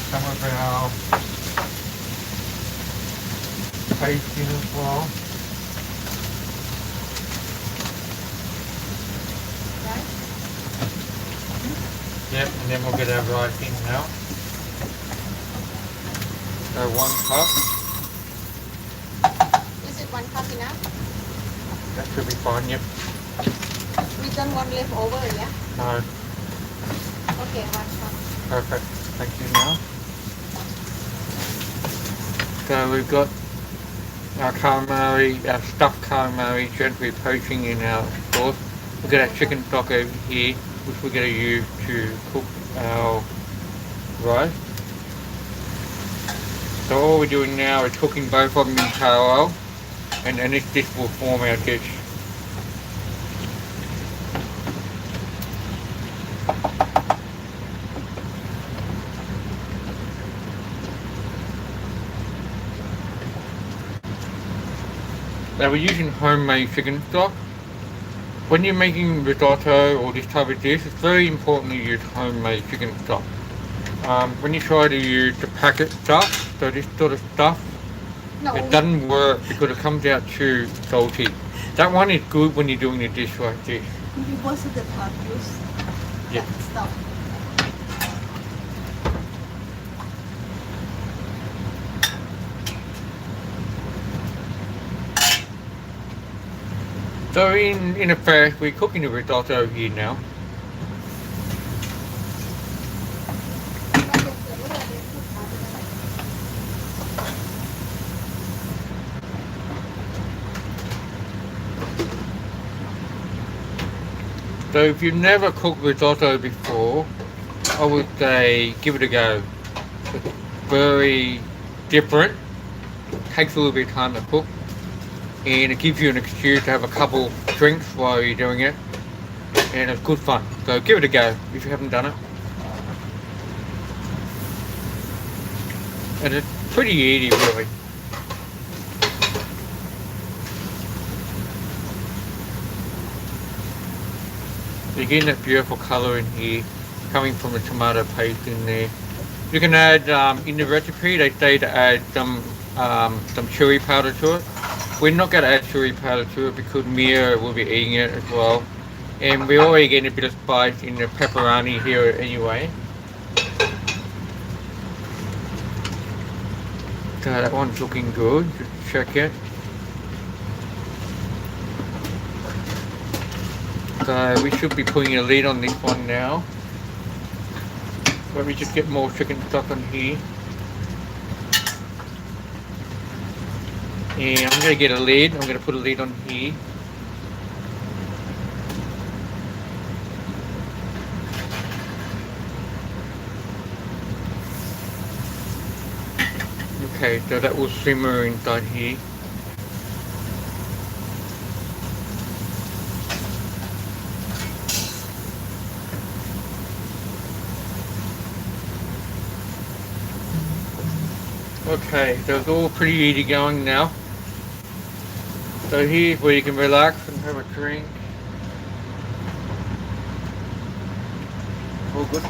Some of our paste in as well. Right? Yep, and then we'll get our rice in now. So 1 cup, Is it 1 cup enough? that should be fine, yep. We don't want leftover, yeah? No, Okay, 1 cup. perfect. Thank you now. So we've got our calamari, our stuffed calamari gently poaching in our sauce. We've got our chicken stock over here, which we're going to use to cook our rice. So all we're doing now is cooking both of them in parallel, and then this will form our dish. Now we're using homemade chicken stock. When you're making risotto or this type of dish, it's very important to use homemade chicken stock. When you try to use the packet stuff, so this sort of stuff, No. it doesn't work because it comes out too salty. That one is good when you're doing a dish like this. We most of the time use Yeah. that stuff. So in effect, we're cooking the risotto here now. So if you've never cooked risotto before, I would say give it a go. It's very different, takes a little bit of time to cook, and it gives you an excuse to have a couple drinks while you're doing it, and it's good fun. So give it a go if you haven't done it. And it's pretty easy really. You're getting that beautiful colour in here, coming from the tomato paste in there. You can add, in the recipe they say to add some chili powder to it. We're not going to add chili powder to it because Maew will be eating it as well. And we're already getting a bit of spice in the pepperoni here anyway. So that one's looking good, just check it. So we should be putting a lid on this one now. Let me just get more chicken stock on here. And I'm going to get a lid. I'm going to put a lid on here. Okay, so that will simmer inside here. Okay, so it's all pretty easy going now. So here's where you can relax and have a drink. All good.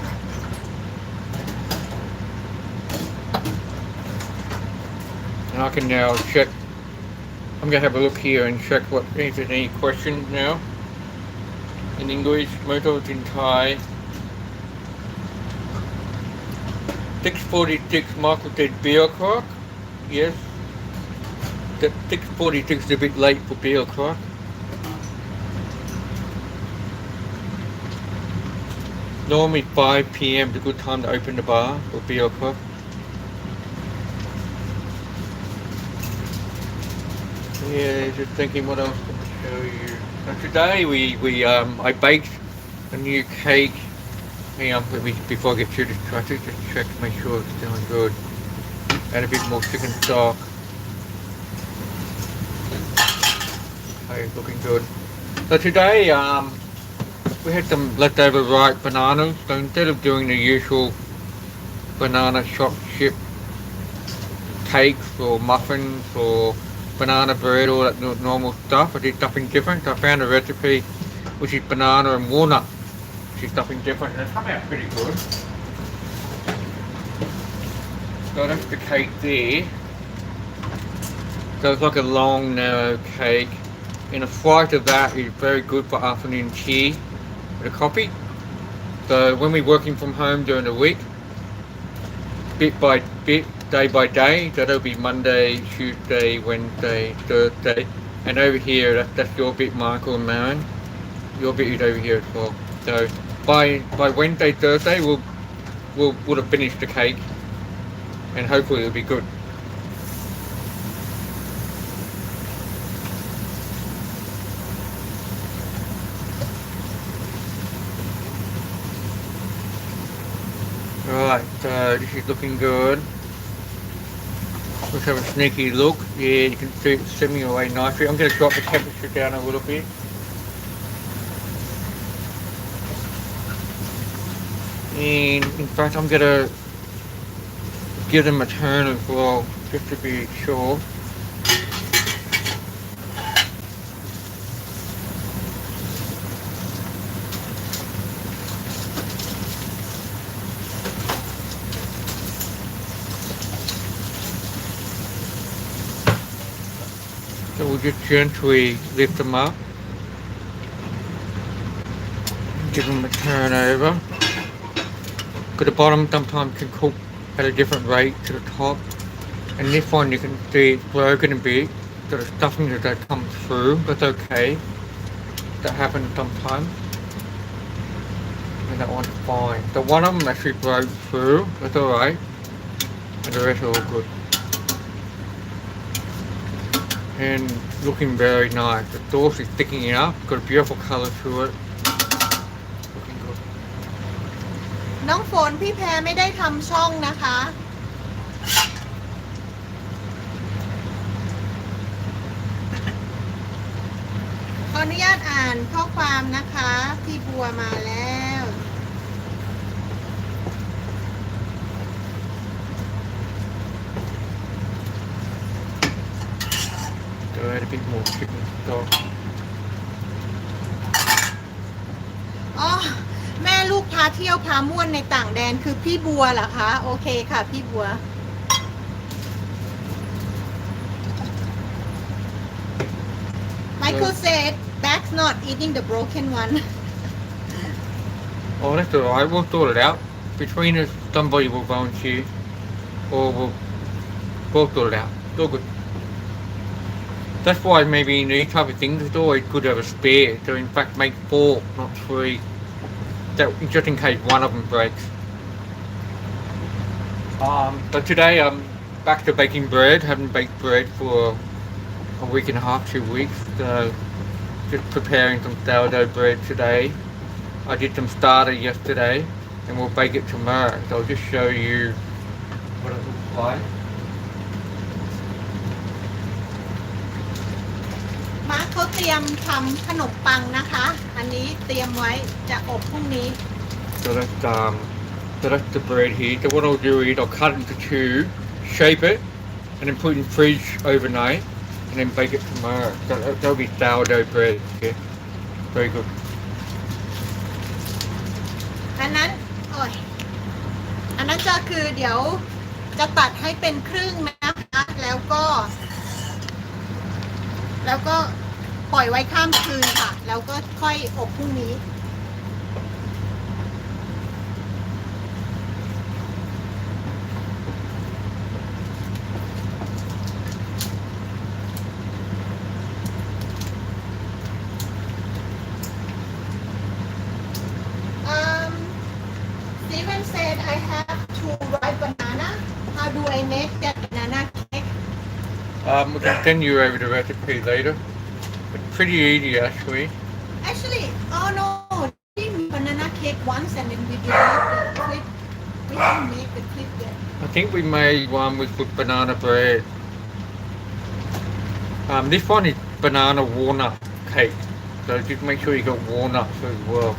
And I can now check. I'm gonna have a look here and check what if there's any questions now. In English, most in Thai. 6:46 Michael said beer o'clock. Yes. That 6:46 is a bit late for beer o'clock. Normally 5 p.m. is a good time to open the bar for beer o'clock. Yeah, just thinking what else to show you. So today I baked a new cake. Hang on, before I get too distracted, just check to make sure it's doing good. Add a bit more chicken stock. Okay, it's looking good. So today we had some leftover ripe bananas. So instead of doing the usual banana chopped chip cakes or muffins or banana bread, all that normal stuff, I did something different. So I found a recipe which is banana and walnut, which is something different, and it's come out pretty good. So that's the cake there. So it's like a long, narrow cake. And a slice of that is very good for afternoon tea with a coffee. So when we're working from home during the week, bit by bit, day by day, that'll be Monday, Tuesday, Wednesday, Thursday. And over here, that's your bit, Michael and Marin. Your bit is over here as well. So by Wednesday, Thursday, we'll have finished the cake, and hopefully it'll be good. Alright, so this is looking good. Let's have a sneaky look. Yeah, you can see it's simmering away nicely. I'm going to drop the temperature down a little bit. And in fact, I'm going to give them a turn as well, just to be sure. So we'll just gently lift them up, give them a turn over. Because the bottom sometimes can cook at a different rate to the top. And this one you can see it's broken a bit, so the stuffing that comes through, that's okay. That happens sometimes. And that one's fine. So one of them actually broke through, that's alright. And the rest are all good. And looking very nice. The sauce is sticking out, got a beautiful colour to it. Looking good. น้องฝนพี่แพรไม่ได้ทำช่องนะคะ ขออนุญาตอ่านข้อความนะคะ พี่บัวมาแล้ว Add a bit more chicken stock. อ๋อแม่ลูกพาเที่ยวพาม่วนในต่างแดนคือพี่บัวเหรอคะ โอเคค่ะพี่บัว Michael said that's not eating the broken one. Oh, that's alright, we'll sort it out. Between us, somebody will volunteer, or we'll sort it out. It's all good. That's why maybe in these type of things it's always good to have a spare. So in fact make 4, not 3. That just in case one of them breaks. But today I'm back to baking bread. Haven't baked bread for a week and a half, 2 weeks. So just preparing some sourdough bread today. I did some starter yesterday, and we'll bake it tomorrow. So I'll just show you what it looks like. มาร์คเขาเตรียมทำขนมปังนะคะ อันนี้เตรียมไว้จะอบพรุ่งนี้ So that's the bread here. So what I'll do is I'll cut it into 2, shape it, and then put it in the fridge overnight. and then bake it tomorrow. That'll be sourdough bread. Okay, very good. อันนั้นโอ้ยอันนั้นจะคือเดี๋ยวจะตัดให้เป็นครึ่งนะคะแล้วก็ปล่อยไว้ข้ามคืนค่ะแล้วก็ค่อยอบพรุ่งนี้ Steven said I have to ripe banana. How do I make that banana cake? We can send you over the recipe later. It's pretty easy actually. Actually, oh no, we made banana cake once and then we did the clip. We didn't make the clip yet. I think we made one with banana bread. This one is banana walnut cake. So just make sure you got walnuts as well.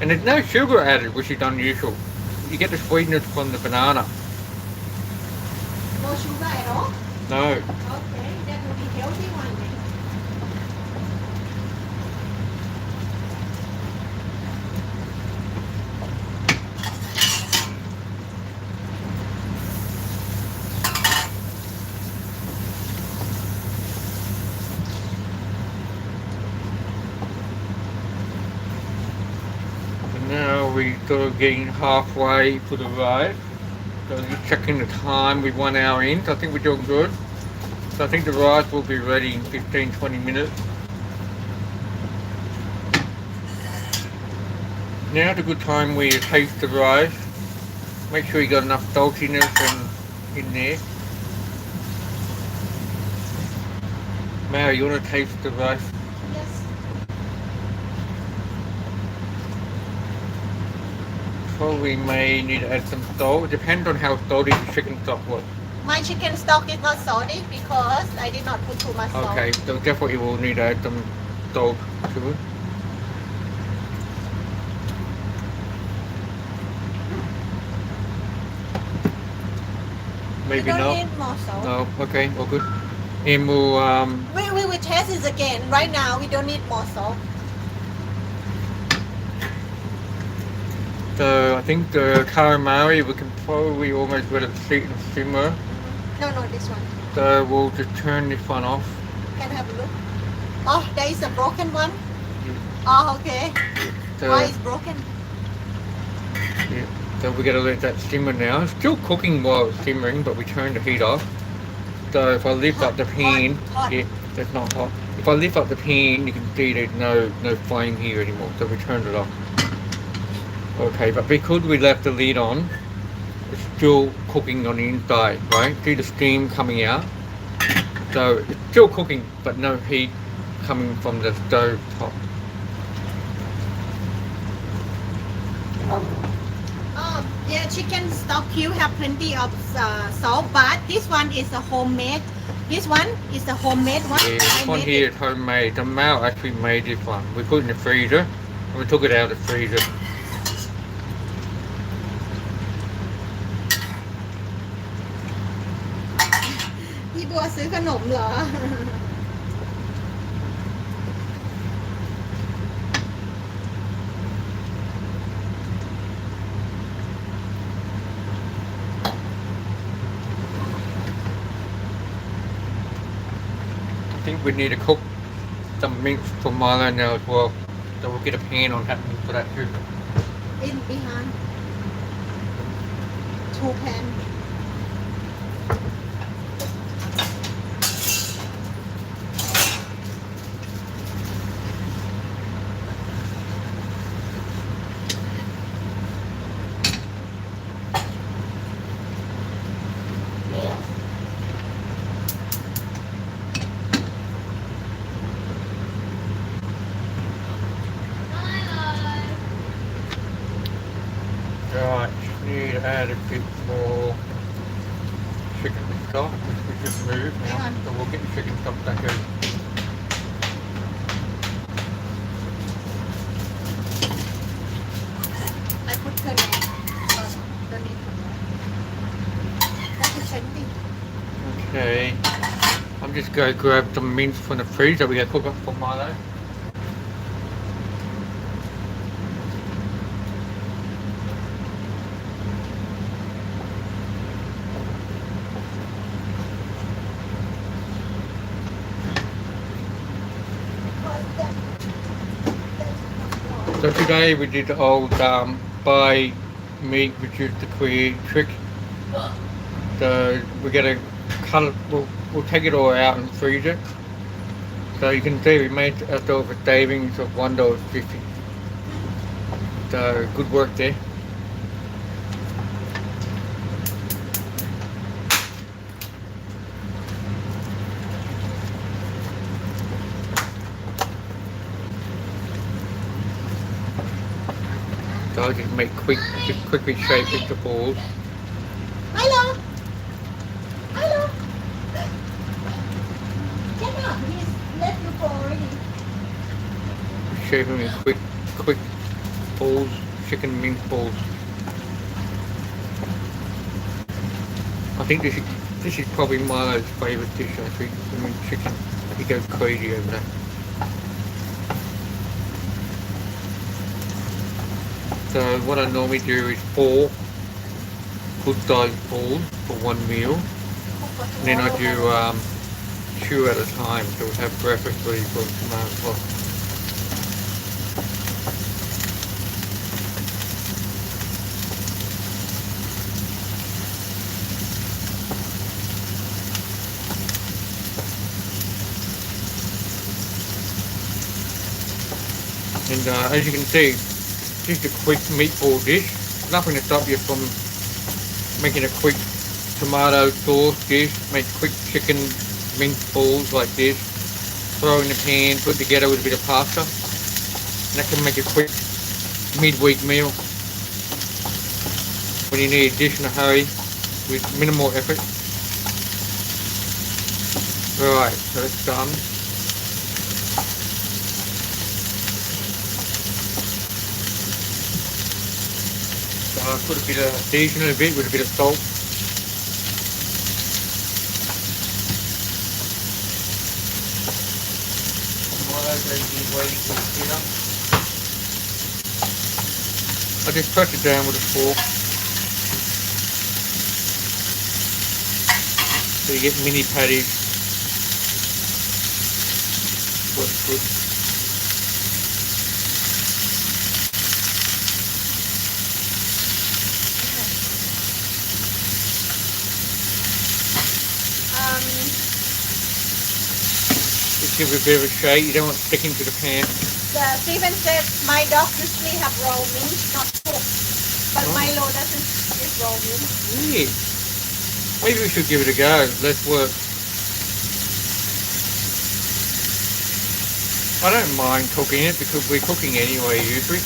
And there's no sugar added, which is unusual. You get the sweetness from the banana. No sugar at all? No. Okay, that will be healthy one then. Now we sort of getting halfway for the ride. So just checking the time, we're 1 hour in, so I think we're doing good. So I think the rice will be ready in 15-20 minutes. Now's a good time where you taste the rice. Make sure you got enough saltiness in there. Maew, you want to taste the rice? Yes. Probably may need to add some salt. It depends on how salty the chicken stock was. My chicken stock is not salty because I did not put too much salt. Okay, so definitely will need to add some salt to it. Maybe You don't not. need more salt. No, okay, all good. And we'll We will test it again. Right now, we don't need more salt. so I think the calamari we can probably almost let it sit and simmer. No, this one. So we'll just turn this one off. Can I have a look? Oh, there is a broken one. Oh, okay. So, Why is broken? yeah, so we're gonna let that simmer now. It's still cooking while it's simmering, but we turn the heat off. So if I lift up the pan, hot. yeah, that's not hot. If I lift up the pan, you can see there's no flame here anymore. So we turned it off. Okay, but because we left the lid on, it's still cooking on the inside, right? See the steam coming out? So it's still cooking, but no heat coming from the stove top. Yeah, chicken stock cube have plenty of salt, but this one is a homemade. This one is a homemade one. Yeah, this I one made here it. is homemade. The Maew actually made this one. We put it in the freezer, and we took it out of the freezer. พี่บัวซื้อขนมเหรอ I think we need to cook some mince for Milo now as well. So we'll get a pan on happening for that too. In behind. Two pan. Right, need to add a bit more chicken stock, which we just moved now. Hang on. So we'll get the chicken stock back in. I put turmeric. Don't need turmeric. That's a chutney. Okay. I'm just going to grab some mince from the freezer. We're going to cook up for Milo. So today we did the old buy meat, reduce the queer trick. So we're going to cut it, we'll take it all out and freeze it. So you can see we made ourselves a savings of $1.50. So good work there. So I'll just make quickly shape into balls. Hello. Hello. Get up. He's left you for already. Shape them in quick balls, chicken mince balls. I think this is probably Milo's favourite dish. I think I mean chicken. He goes crazy over that. So what I normally do is 4 good-sized balls for one meal, and then I do 2 at a time, so we'll have breakfast ready for tomorrow. And as you can see, just a quick meatball dish, nothing to stop you from making a quick tomato sauce dish, make quick chicken mince balls like this, throw in the pan, put together with a bit of pasta, and that can make a quick midweek meal when you need a dish in a hurry with minimal effort. Right, so that's done. So I put a bit of season in a bit with a bit of salt. Waiting for the dinner. I just press it down with a fork so you get mini patties. Works good. Just give it a bit of a shake. You don't want it sticking to the pan. Stephen said my dog usually have raw meat, not pork, but Oh. Milo doesn't eat raw meat. Yeah. Maybe we should give it a go. Less work. I don't mind cooking it because we're cooking anyway usually.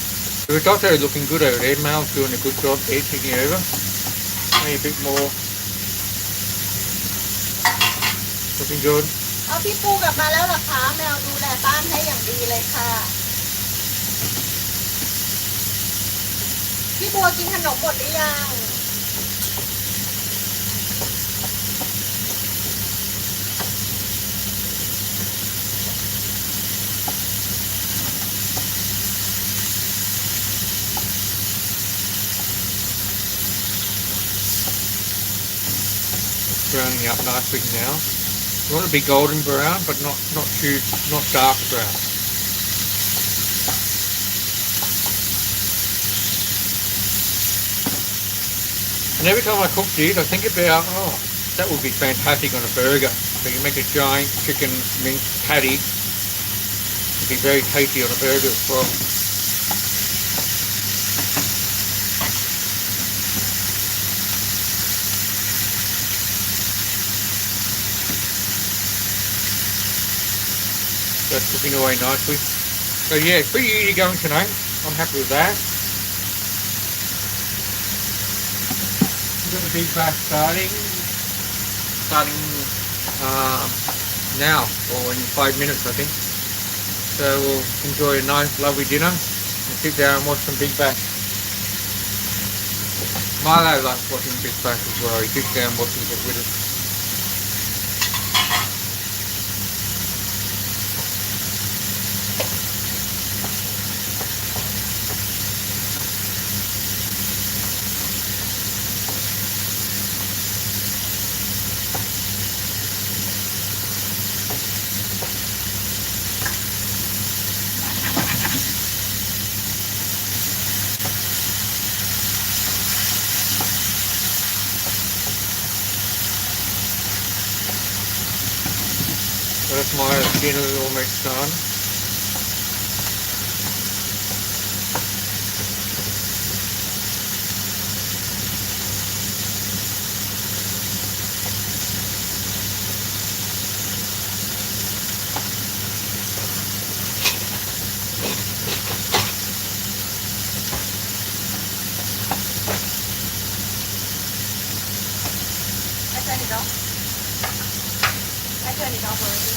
The risotto is looking good over there. Maeow's doing a good job there, taking over. Maybe a bit more. Looking good. เอาพี่ปูกลับมาแล้วเหรอคะแมวดูแลบ้านให้อย่างดีเลยค่ะพี่บัวกินขนมหมดหรือยัง Browning up nicely now. You want it to be golden brown, but not dark brown. And every time I cook these, I think about, oh, that would be fantastic on a burger. So you make a giant chicken mince patty. It'd be very tasty on a burger as well. That's cooking away nicely. So yeah, it's pretty easy going tonight. I'm happy with that. We've got the big bash starting now, or in 5 minutes I think. So we'll enjoy a nice lovely dinner and sit down and watch some big bash. Milo likes watching big bash as well. He sits down and watches it with us. So that's my dinner almost done. I turn it off. I turn it off already.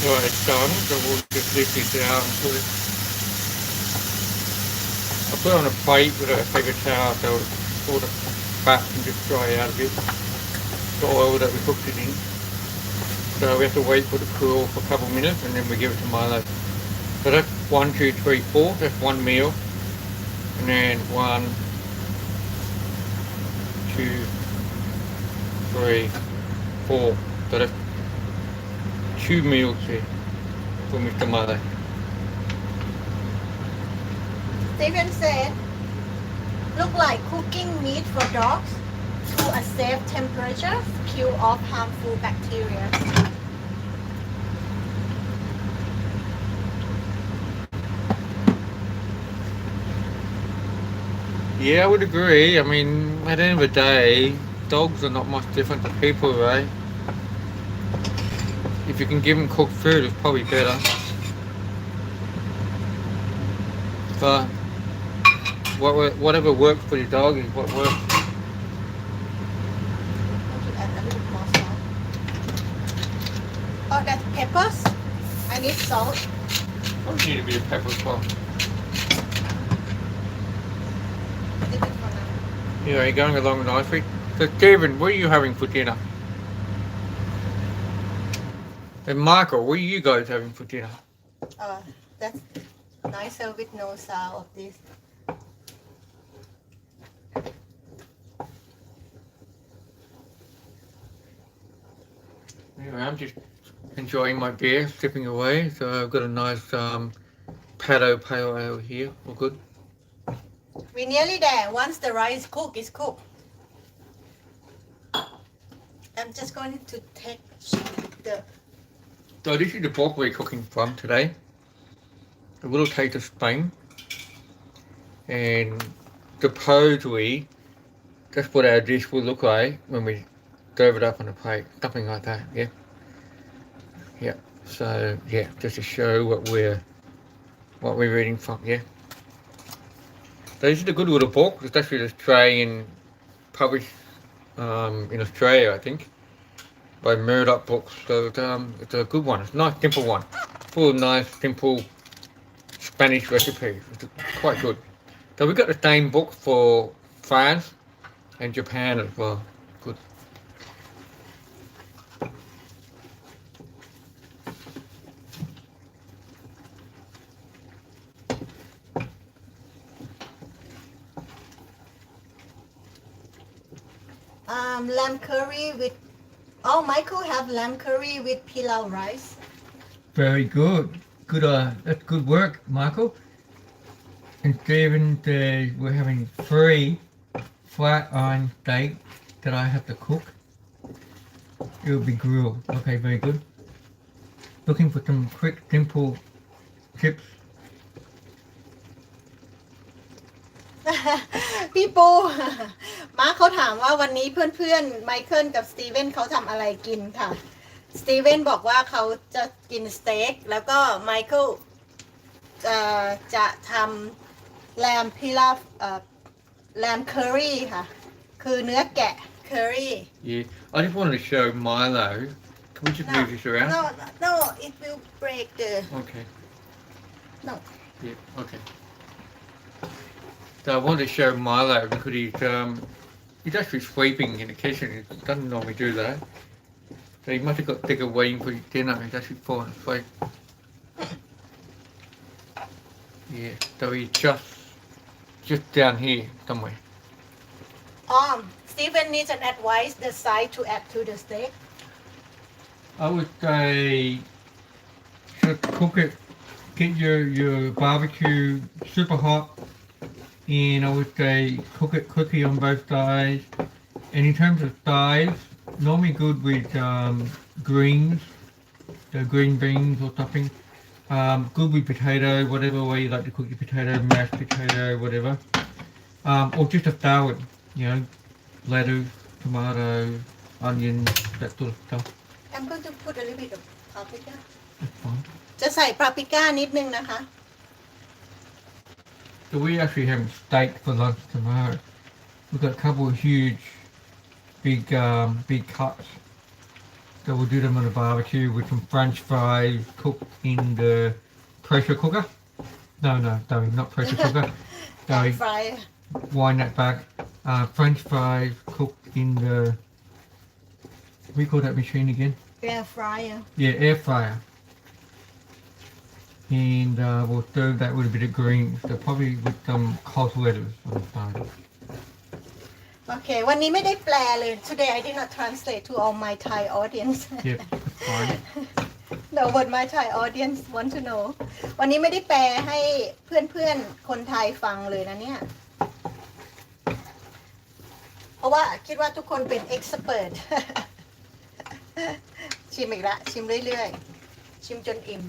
Right, it's done, so we'll just lift this out and put it. I put it on a plate with a paper towel so all the fat can just dry out a bit. The oil that we cooked it in. So we have to wait for it to cool for a couple of minutes and then we give it to Milo. So that's 1, 2, 3, 4. That's one meal. And then 1, 2, 3, 4. So that's 2 meals here for Mr. Milo. Steven said look like cooking meat for dogs to a safe temperature kill off harmful bacteria. Yeah, I would agree. I mean, at the end of the day, dogs are not much different to people, right? If you can give them cooked food, it's probably better. But whatever works for your dog is what works. Want to add a little more salt? Oh, that's peppers. I need salt. Probably need a bit of pepper as well. Leave it for now. Yeah, are you going along nicely? So, Stephen, what are you having for dinner? And Michael, what are you guys having for dinner? That's nicer with no sound of this. Anyway, I'm just enjoying my beer, sipping away. So I've got a nice Pato Pale Ale here. All good. We're nearly there. Once the rice cook is cooked. I'm just going to take the So this is the pork we're cooking from today. A little taste of Spain. And supposedly that's what our dish will look like when we serve it up on a plate. Something like that, yeah. Yeah. So yeah, just to show what we're eating from, yeah. So this is a good little book. It's actually Australian, published in Australia, I think, by Murdoch Books. So it's a good one. It's a nice, simple one, full of nice, simple Spanish recipes. It's quite good. So we got the same book for France and Japan as well. Good. lamb curry with. Oh, Michael have lamb curry with pilau rice. Very good. Good. That's good work, Michael. And Stephen, we're having 3 flat iron steak that I have to cook. It will be grilled. Okay, very good. Looking for some quick, simple chips. พี่ปู มาร์คเขาถามว่าวันนี้เพื่อนๆไมเคิลกับสตีเวนเขาทำอะไรกินค่ะสตีเวนบอกว่าเขาจะกินสเต็กแล้วก็ไมเคิลจะทำแลมพิลาแลมเคอรี่ค่ะคือเนื้อแกะเคอรี่ Yeah, I just wanted to show Milo. Can we just move this around? No it will break the Okay. No. Yeah, okay. So I wanted to show Milo because he's actually sleeping in the kitchen. He doesn't normally do that. So he must have got bigger waiting for his dinner. He's actually falling asleep. Yeah, so he's just down here somewhere. อ๋อ Stephen needs an advice the side to add to the steak. I would say just cook it, get your barbecue super hot, and I would say cook it quickly on both sides. And in terms of sides, normally good with greens, the green beans or something. Good with potato, whatever way you like to cook your potato, mashed potato, whatever. Or just a salad, you know, lettuce, tomato, onions, that sort of stuff. I'm going to put a little bit of paprika. That's fine. จะใส่ปาปริก้านิดนึงนะคะ So we actually having steak for lunch tomorrow. We've got a couple of huge, big cuts. So we'll do them on a barbecue with some French fries cooked in the pressure cooker. No, sorry, not pressure cooker. Sorry, fry wind that back. French fries cooked in the. What do you call that machine again? air fryer Yeah, air fryer. And we'll serve that with a bit of greens. So probably with some cold lettuce on the side. โอเค วันนี้ไม่ได้แปลเลย Today I did not translate to all my Thai audience Yep, that's fine. No what my Thai audience want to know วันนี้ไม่ได้แปลให้เพื่อนๆคนไทยฟังเลยนะเนี่ย เพราะว่าคิดว่าทุกคนเป็น expert ชิมอีกละชิมเรื่อยๆ ชิมจนอิ่ม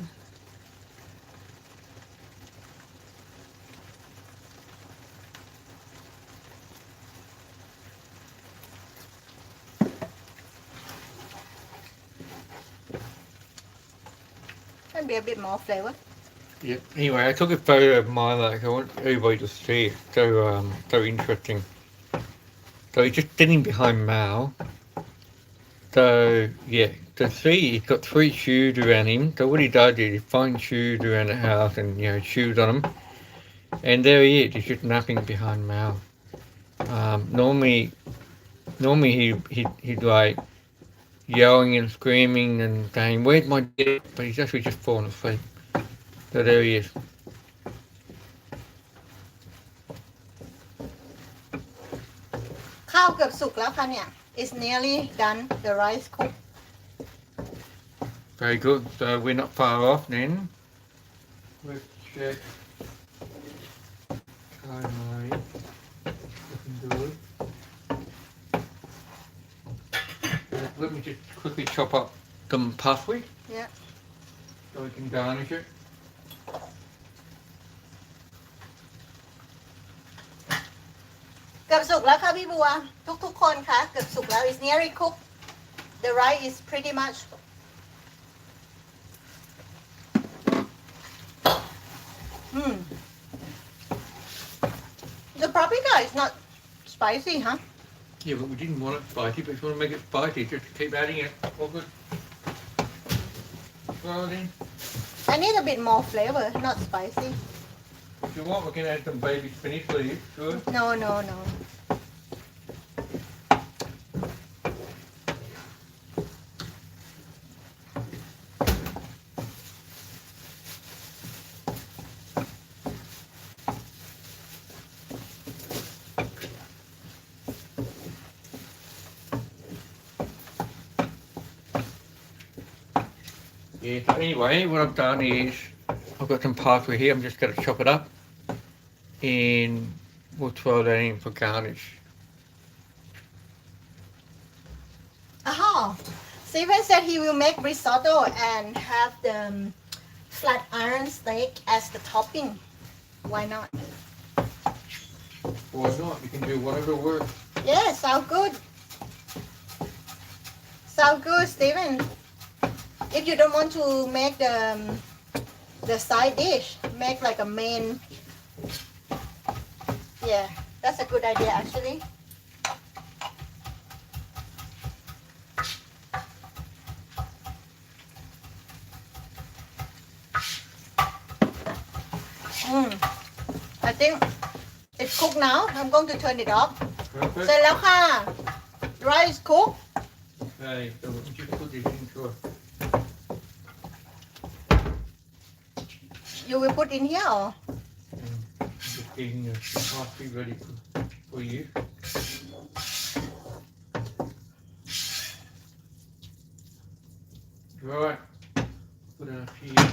Can be a bit more flavor. Yeah. Anyway, I took a photo of my lake. I want everybody to see it. So interesting. So he's just sitting behind Maew. So yeah, to see he's got 3 shoes around him. So what he does is he finds shoes around the house and shoes on him. And there he is. He's just napping behind Maew. Normally he'd like yelling and screaming and saying, "Where's my dad?" But he's actually just fallen asleep. So there he is. ข้าวเกือบสุกแล้วค่ะเนี่ย It's nearly done. The rice cooked. Very good. So we're not far off then. Let's check. Calamari. Looking good. Let me just quickly chop up some parsley. Yeah. So we can garnish it. เกือบสุกแล้วค่ะพี่บัว ทุกๆคนคะเกือบสุกแล้ว It's nearly cooked. The rice is pretty much. The paprika is not spicy, huh? Yeah, but we didn't want it spicy, but if you want to make it spicy, just keep adding it. All good. Well then, I need a bit more flavor, not spicy. if you want, we can add some baby spinach leaves. Good. No. Yeah, so anyway, what I've done is I've got some parsley here. I'm just going to chop it up and we'll throw that in for garnish. Aha! Steven said he will make risotto and have the flat iron steak as the topping. Why not? Why not? You can do whatever works. Yeah, sound good. Sound good, Steven. If you don't want to make the side dish, make like a main. Yeah, that's a good idea actually. I think it's cooked now. I'm going to turn it off. Perfect. เสร็จแล้วค่ะ Rice cooked. Okay, so we'll just put this into a... You will put in here or? Just getting the parsley ready for you. Right. Put it up here.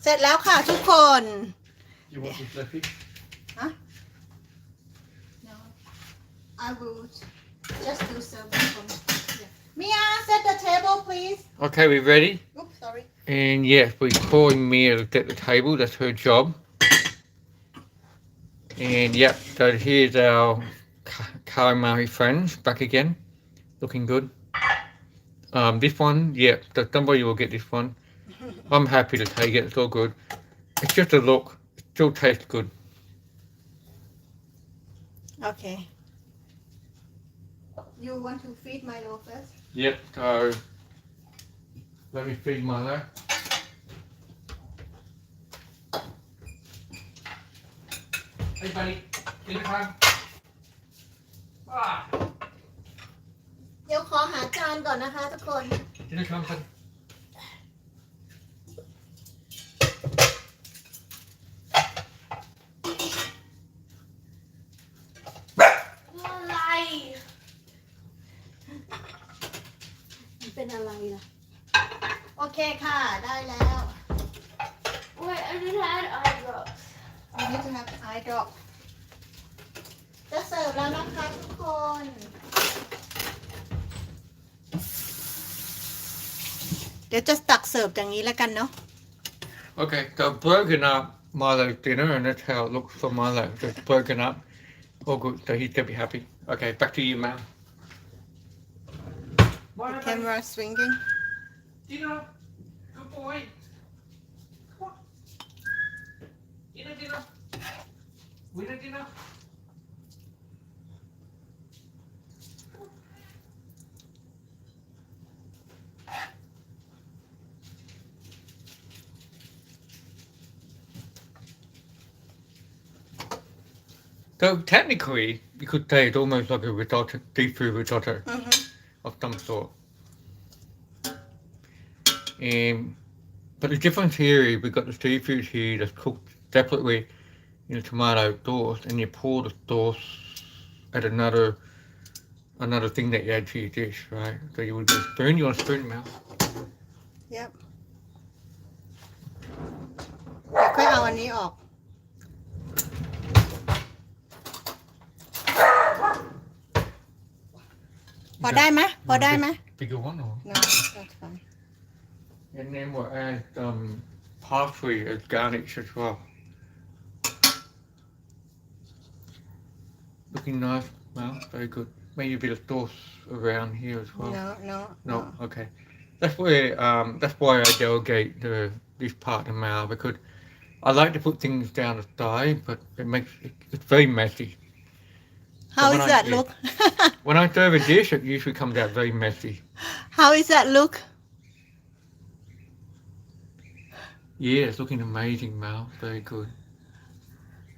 เสร็จแล้วค่ะทุกคน You want some fluffy? No I will just do serving for me Mia set the table please Okay, we ready? Oops sorry And yes, we're calling Mia to get the table. That's her job. And yep, so here's our calamari friends back again. Looking good. This one, yeah, somebody will get this one. I'm happy to take it. It's all good. It's just a look. It still tastes good. Okay You want to feed Milo first Yep, so let me feed Milo. Hey buddy, dinner time. Ah, เดี๋ยวขอหาจานก่อนนะคะทุกคน dinner time, son. อะไร มันเป็นอะไรล่ะโอเคค่ะได้แล้ว Wait I didn't have eye drops You need to have eye drop จะเสิร์ฟแล้วนะคะทุกคน เดี๋ยวจะตักเสิร์ฟอย่างนี้แล้วกันเนาะ Okay, so I've broken up Milo's dinner and that's how it looks for Milo. Just broken up. All good, so he's gonna be happy. Okay, back to you, Mal. The camera swinging Dinner. Good boy. Come on. Dinner. Dinner. So technically, you could say it's almost like a risotto, seafood risotto of some sort. But the difference here is we've got the seafood here that's cooked separately in a tomato sauce, and you pour the sauce at another thing that you add to your dish, right? So you would get a spoon. You want a spoon, Mel? Yep เดี๋ยวค่อยเอาอันนี้ออก พอได้ไหมพอได้ไหม Bigger one, or? No that's fine And then we'll add parsley as garnish as well. Looking nice, Mel. Very good. Maybe a bit of sauce around here as well. No Okay. That's why I delegate this part to Mal, because I like to put things down the side, but it's very messy. How when is I- that yeah. look When I serve a dish, it usually comes out very messy. How is that look Yeah, it's looking amazing, Mal. Very good.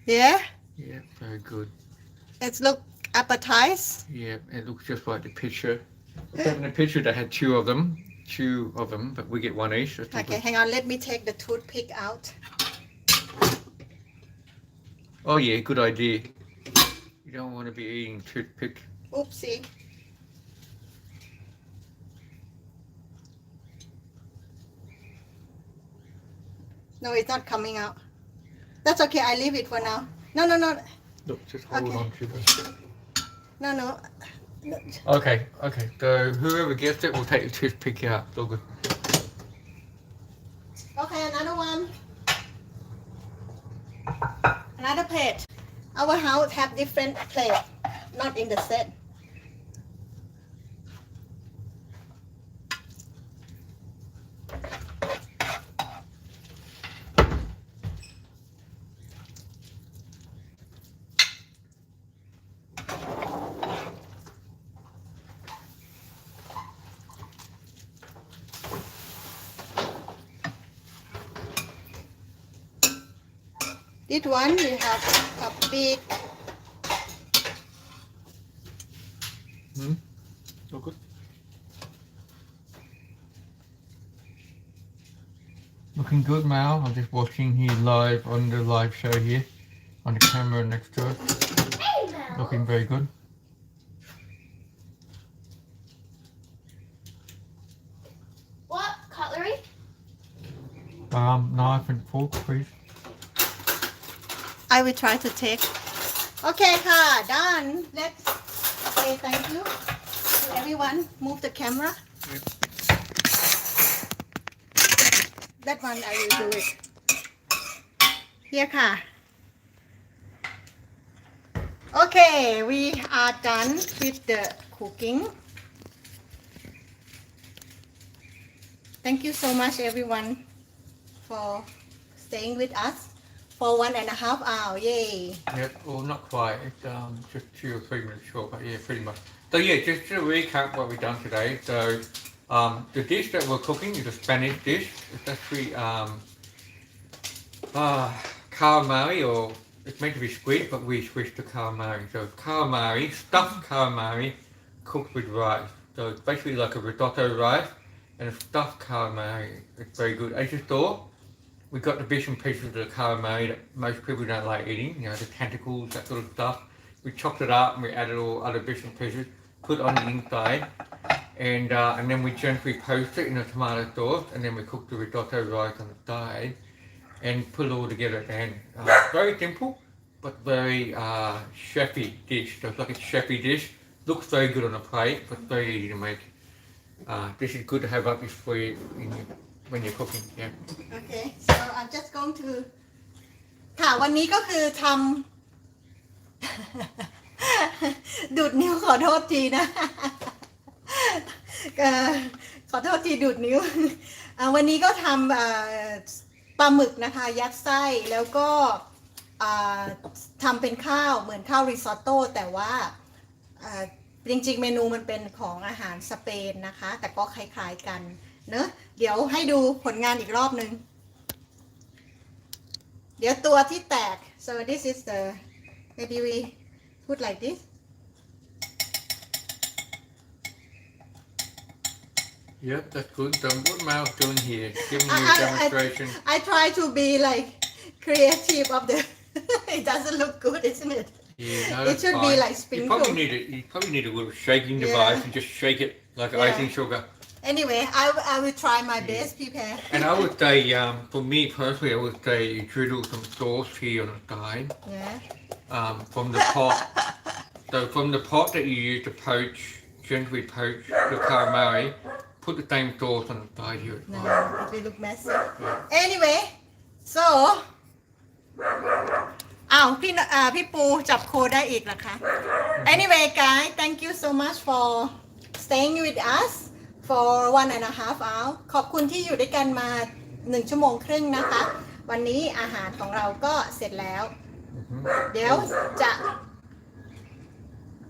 Yeah Yeah, very good. It look appetize Yeah, it looks just like the picture. Except in the picture they had two of them, but we get one each. That's all Okay good. hang on let me take the toothpick out Oh yeah, good idea. You don't want to be eating toothpick. Oopsie No it's not coming out That's okay I leave it for now No Look, just hold Okay. on to this. No Okay. So whoever gets it will take the toothpick out. It's all good. Okay another one Another plate Our house have different plate Not in the set This one we have a big All good. Looking good, Mal. I'm just watching here live on the live show here on the camera next to us. Hey Mel Looking very good. knife and fork, please. I will try to take โอเคค่ะ done let's say thank you to everyone move the camera Yep. that one I will do it here ค่ะ okay we are done with the cooking thank you so much everyone for staying with us for 1.5 hours yay Yep, well, not quite. It's just 2 or 3 minutes short, but yeah, pretty much. So yeah, just to recap what we've done today. So the dish that we're cooking is a Spanish dish. It's actually calamari, or it's meant to be squid, but we switched to calamari. So calamari, stuffed calamari, cooked with rice. So it's basically like a risotto rice and a stuffed calamari. It's very good. As you saw, we got the bits and pieces of the calamari that most people don't like eating, you know, the tentacles, that sort of stuff. We chopped it up and we added all other bits and pieces, put it on the inside, and then we gently poached it in a tomato sauce, and then we cooked the risotto rice on the side, and put it all together at the end. Very simple, but very chefy dish. So it's like a chefy dish. Looks very good on a plate, but very easy to make. This is good to have up your sleeve when you're cooking. Yeah. okay so I'm just going to ค่ะวันนี้ก็คือทำ ดูดนิ้วขอโทษทีนะ ขอโทษทีดูดนิ้ว วันนี้ก็ทำปลาหมึกนะคะยัดไส้แล้วก็ทำเป็นข้าวเหมือนข้าวริซอตโต้แต่ว่าจริงๆเมนูมันเป็นของอาหารสเปนนะคะแต่ก็คล้ายๆกันเนอะเดี๋ยวให้ดูผลงานอีกรอบนึงเดี๋ยวตัวที่แตก so this is the maybe we put like this Yep, that's good. So what Maew doing here? Giving you a demonstration. I try to be like creative of the it doesn't look good isn't it Yeah, no, it that's should fine. be like sprinkle You probably need a little shaking device and just shake it like icing sugar. anyway I will try my best prepare And I would say, for me personally, I would say you drizzle some sauce here on the side yeah from the pot. So from the pot that you use to poach, gently poach the calamari, put the same sauce on the side here as no well. it will look messy anyway so อ้าวพี่ปูจับโคได้อีกเหรอคะ anyway guys thank you so much for staying with us for 1.5 hours ขอบคุณที่อยู่ด้วยกันมา1 ชั่วโมงครึ่งนะคะ วันนี้อาหารของเราก็เสร็จแล้ว เดี๋ยวจะ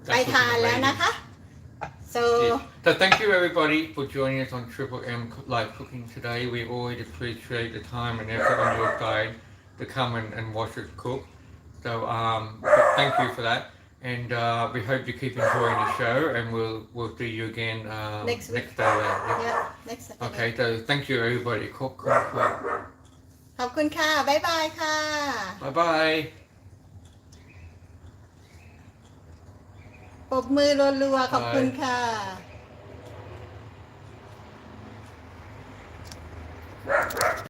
ไปทานแล้วนะคะ so So thank you everybody for joining us on Triple M Live Cooking today. We always appreciate the time and effort on your side to come and watch us cook. So thank you for that. And we hope you keep enjoying the show, and we'll see you again next week day. yeah next Saturday Okay, so thank you everybody. Cook. ขอบคุณค่ะบ๊ายบายค่ะ Bye bye. ปรบมือรัวๆขอบคุณค่ะ